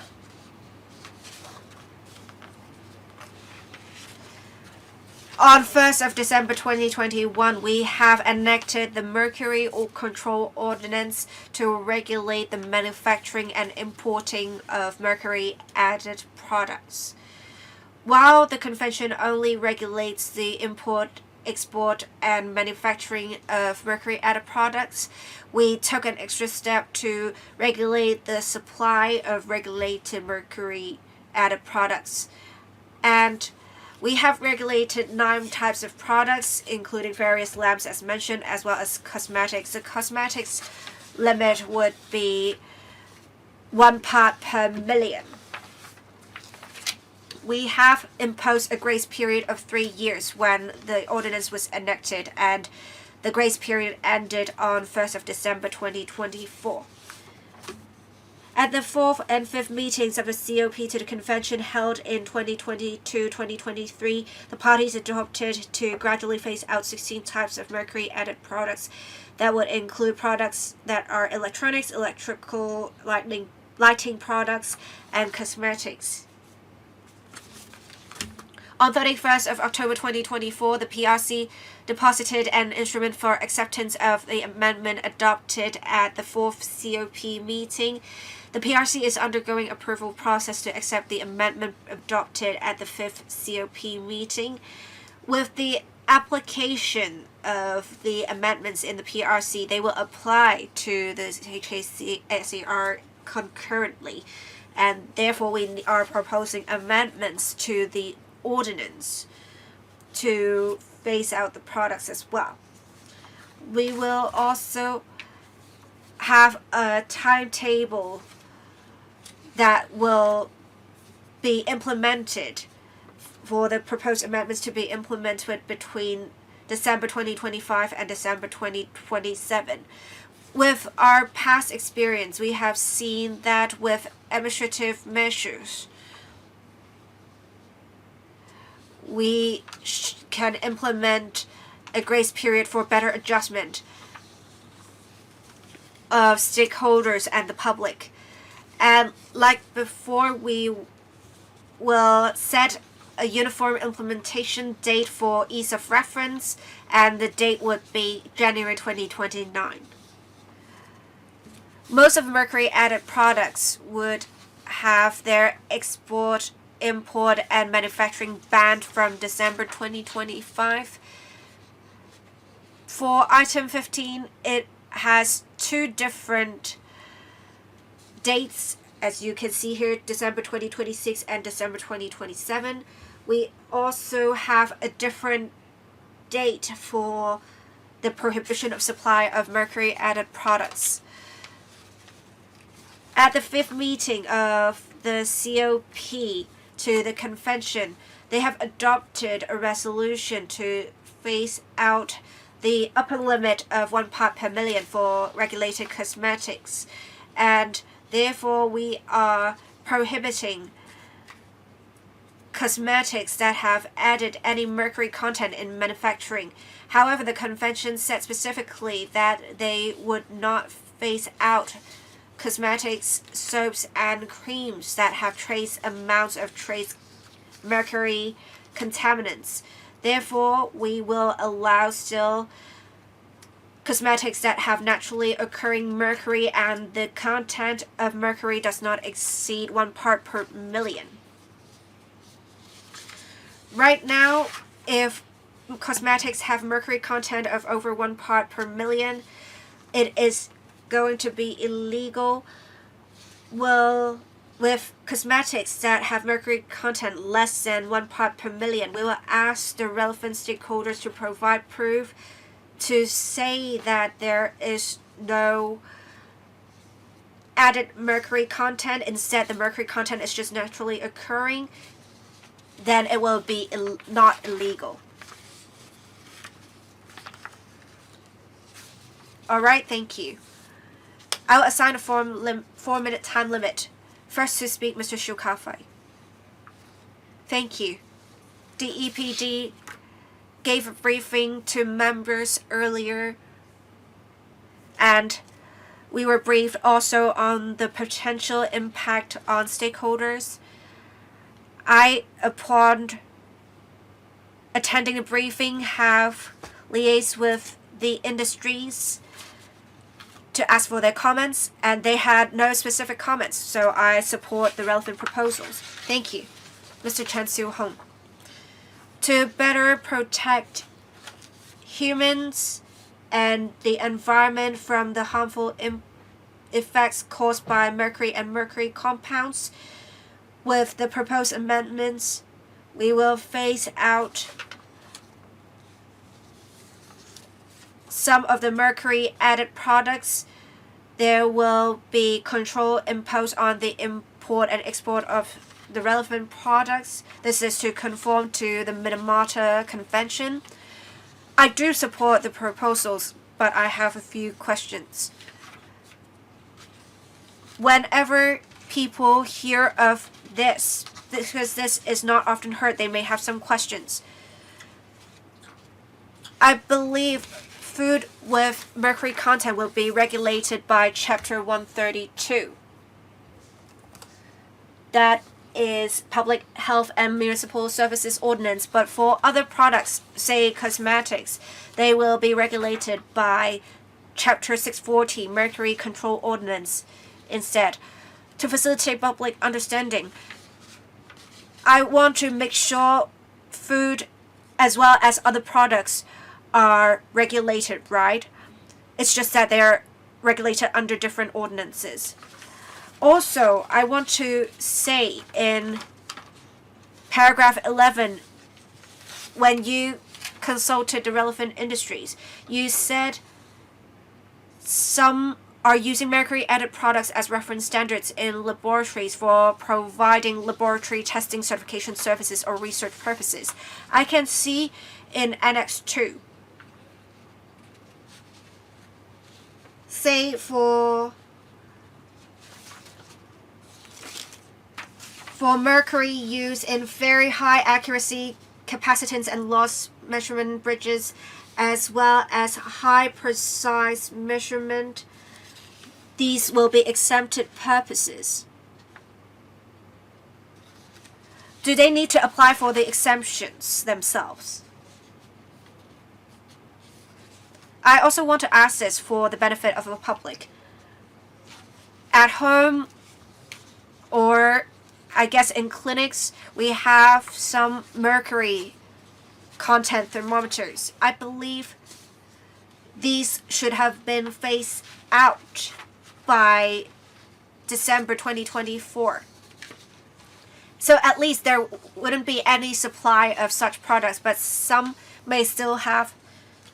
On 1st of December 2021, we have enacted the Mercury Control Ordinance to regulate the manufacturing and importing of mercury-added products. While the convention only regulates the import, export, and manufacturing of mercury-added products, we took an extra step to regulate the supply of regulated mercury-added products. And we have regulated 9 types of products, including various lamps as mentioned, as well as cosmetics. The cosmetics limit would be 1 part per million. We have imposed a grace period of 3 years when the ordinance was enacted, and the grace period ended on 1st of December 2024. At the 4th and 5th meetings of the COP to the convention held in 2022-2023, the parties adopted to gradually phase out 16 types of mercury-added products that would include products that are electronics, electrical lighting products, and cosmetics. On 31st of October 2024, the PRC deposited an instrument for acceptance of the amendment adopted at the 4th COP meeting. The PRC is undergoing approval process to accept the amendment adopted at the 5th COP meeting. With the application of the amendments in the PRC, they will apply to the HACSER concurrently, and therefore we are proposing amendments to the ordinance to phase out the products as well. We will also have a timetable that will be implemented for the proposed amendments to be implemented between December 2025 and December 2027. With our past experience, we have seen that with administrative measures, we can implement a grace period for better adjustment of stakeholders and the public. And like before, we will set a uniform implementation date for ease of reference, and the date would be January 2029. Most of the mercury-added products would have their export, import, and manufacturing banned from December 2025. For item 15, it has 2 different dates, as you can see here, December 2026 and December 2027. We also have a different date for the prohibition of supply of mercury-added products. At the 5th meeting of the COP to the convention, they have adopted a resolution to phase out the upper limit of 1 part per million for regulated cosmetics, and therefore we are prohibiting cosmetics that have added any mercury content in manufacturing. However, the convention said specifically that they would not phase out cosmetics, soaps, and creams that have trace amounts of trace mercury contaminants. Therefore, we will allow still cosmetics that have naturally occurring mercury and the content of mercury does not exceed 1 part per million. Right now, if cosmetics have mercury content of over 1 part per million, it is going to be illegal. Well, with cosmetics that have mercury content less than 1 part per million, we will ask the relevant stakeholders to provide proof to say that there is no added mercury content. Instead, the mercury content is just naturally occurring. Then it will be not illegal. Alright, thank you. I'll assign a 4-minute time limit. First to speak, Mr. Shukafai. Thank you. The EPD gave a briefing to members earlier, and we were briefed also on the potential impact on stakeholders. I, upon attending the briefing, have liaised with the industries to ask for their comments, and they had no specific comments, so I support the relevant proposals. Thank you. Mr. Chen Siu-hong. To better protect humans and the environment from the harmful effects caused by mercury and mercury compounds, with the proposed amendments, we will phase out some of the mercury added products. There will be control imposed on the import and export of the relevant products. This is to conform to the Minamata Convention. I do support the proposals, but I have a few questions. Whenever people hear of this, because this is not often heard, they may have some questions. I believe food with mercury content will be regulated by Chapter 132. That is Public Health and Municipal Services Ordinance, but for other products, say cosmetics, they will be regulated by Chapter 640 Mercury Control Ordinance instead. To facilitate public understanding, I want to make sure food as well as other products are regulated, right? It's just that they are regulated under different ordinances. Also, I want to say in paragraph 11, when you consulted the relevant industries, you said some are using mercury added products as reference standards in laboratories for providing laboratory testing certification services or research purposes. I can see in Annex 2, say for mercury used in very high accuracy capacitance and loss measurement bridges, as well as high precise measurement, these will be exempted purposes. Do they need to apply for the exemptions themselves? I also want to ask this for the benefit of the public. At home, or I guess in clinics, we have some mercury content thermometers. I believe these should have been phased out by December 2024. So at least there wouldn't be any supply of such products, but some may still have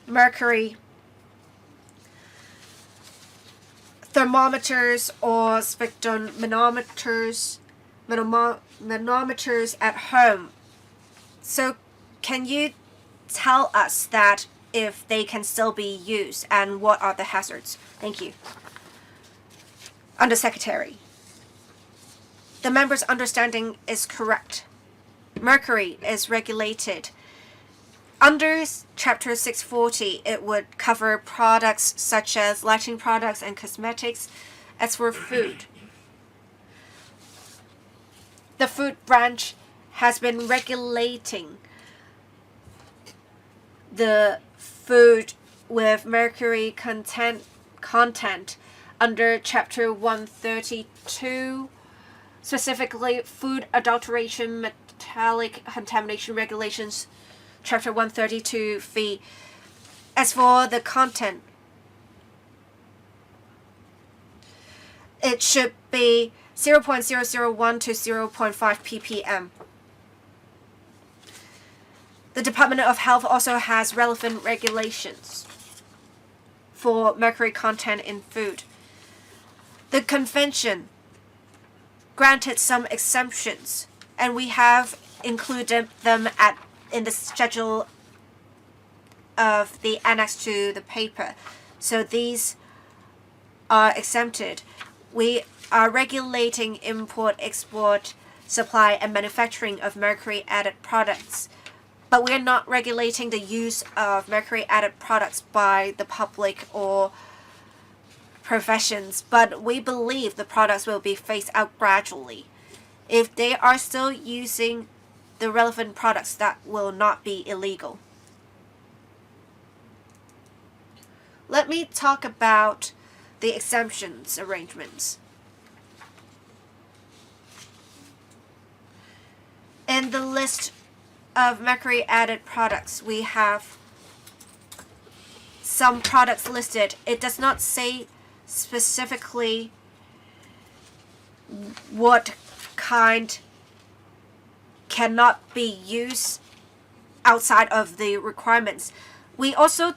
mercury thermometers or manometers at home. So can you tell us that if they can still be used and what are the hazards? Thank you. Undersecretary. The member's understanding is correct. Mercury is regulated. Under Chapter 640, it would cover products such as lighting products and cosmetics. As for food, the food branch has been regulating the food with mercury content under Chapter 132, specifically food adulteration, metallic contamination regulations, Chapter 132 fee. As for the content, it should be 0.001 to 0.5 ppm. The Department of Health also has relevant regulations for mercury content in food. The convention granted some exemptions, and we have included them in the schedule of the annex to the paper. So these are exempted. We are regulating import, export, supply, and manufacturing of mercury-added products. But we're not regulating the use of mercury-added products by the public or professions, but we believe the products will be phased out gradually. If they are still using the relevant products, that will not be illegal. Let me talk about the exemptions arrangements. In the list of mercury added products, we have some products listed. It does not say specifically what kind cannot be used outside of the requirements. We also,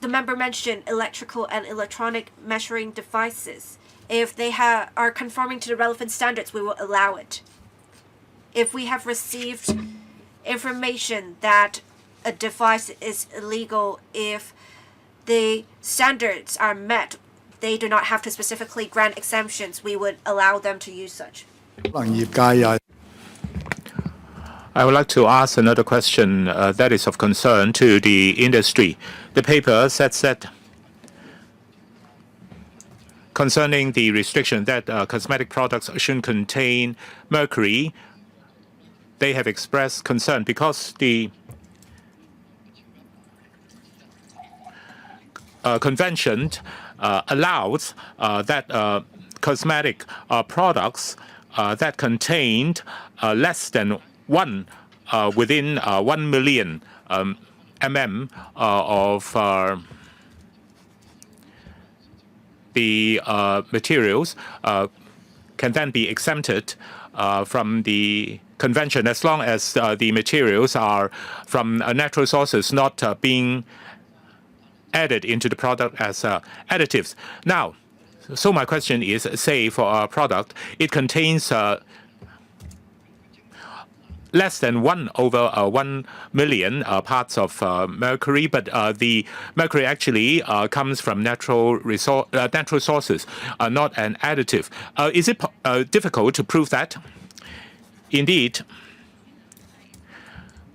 the member mentioned electrical and electronic measuring devices. If they are conforming to the relevant standards, we will allow it. If we have received information that a device is illegal, if the standards are met, they do not have to specifically grant exemptions, we would allow them to use such. I would like to ask another question that is of concern to the industry. The paper says that concerning the restriction that cosmetic products shouldn't contain mercury, they have expressed concern because the convention allows that cosmetic products that contained less than one within 1 million mm of the materials can then be exempted from the convention as long as the materials are from natural sources, not being added into the product as additives. Now, so my question is, say for a product, it contains less than 1/1 million parts of mercury, but the mercury actually comes from natural sources, not an additive. Is it difficult to prove that? Indeed,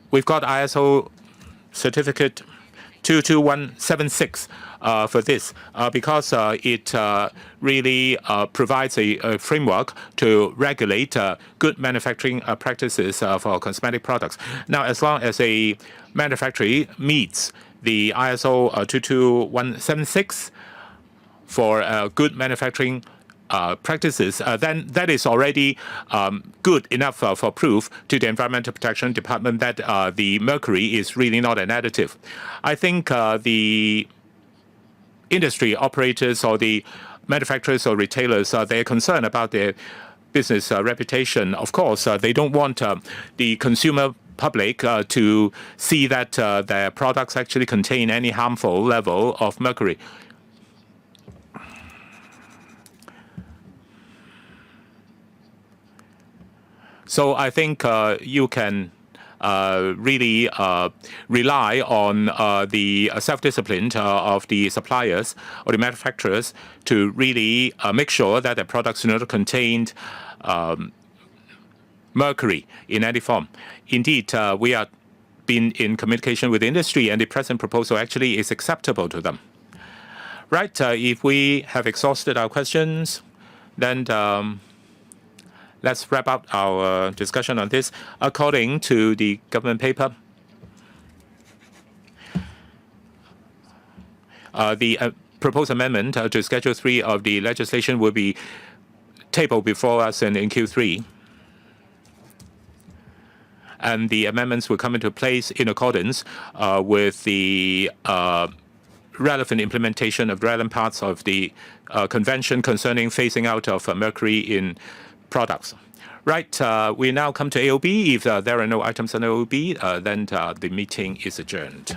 we've got ISO certificate 22176 for this because it really provides a framework to regulate good manufacturing practices for cosmetic products. Now, as long as a manufacturer meets the ISO 22176 for good manufacturing practices, then that is already good enough for proof to the Environmental Protection Department that the mercury is really not an additive. I think the industry operators or the manufacturers or retailers, they're concerned about their business reputation. Of course, they don't want the consumer public to see that their products actually contain any harmful level of mercury. So I think you can really rely on the self-discipline of the suppliers or the manufacturers to really make sure that the products do not contain mercury in any form. Indeed, we are been in communication with the industry, and the present proposal actually is acceptable to them. Right, if we have exhausted our questions, then let's wrap up our discussion on this. According to the government paper, the proposed amendment to Schedule 3 of the legislation will be tabled before us in Q3. And the amendments will come into place in accordance with the relevant implementation of relevant parts of the convention concerning phasing out of mercury in products. Right, we now come to AOB. If there are no items on AOB, then the meeting is adjourned.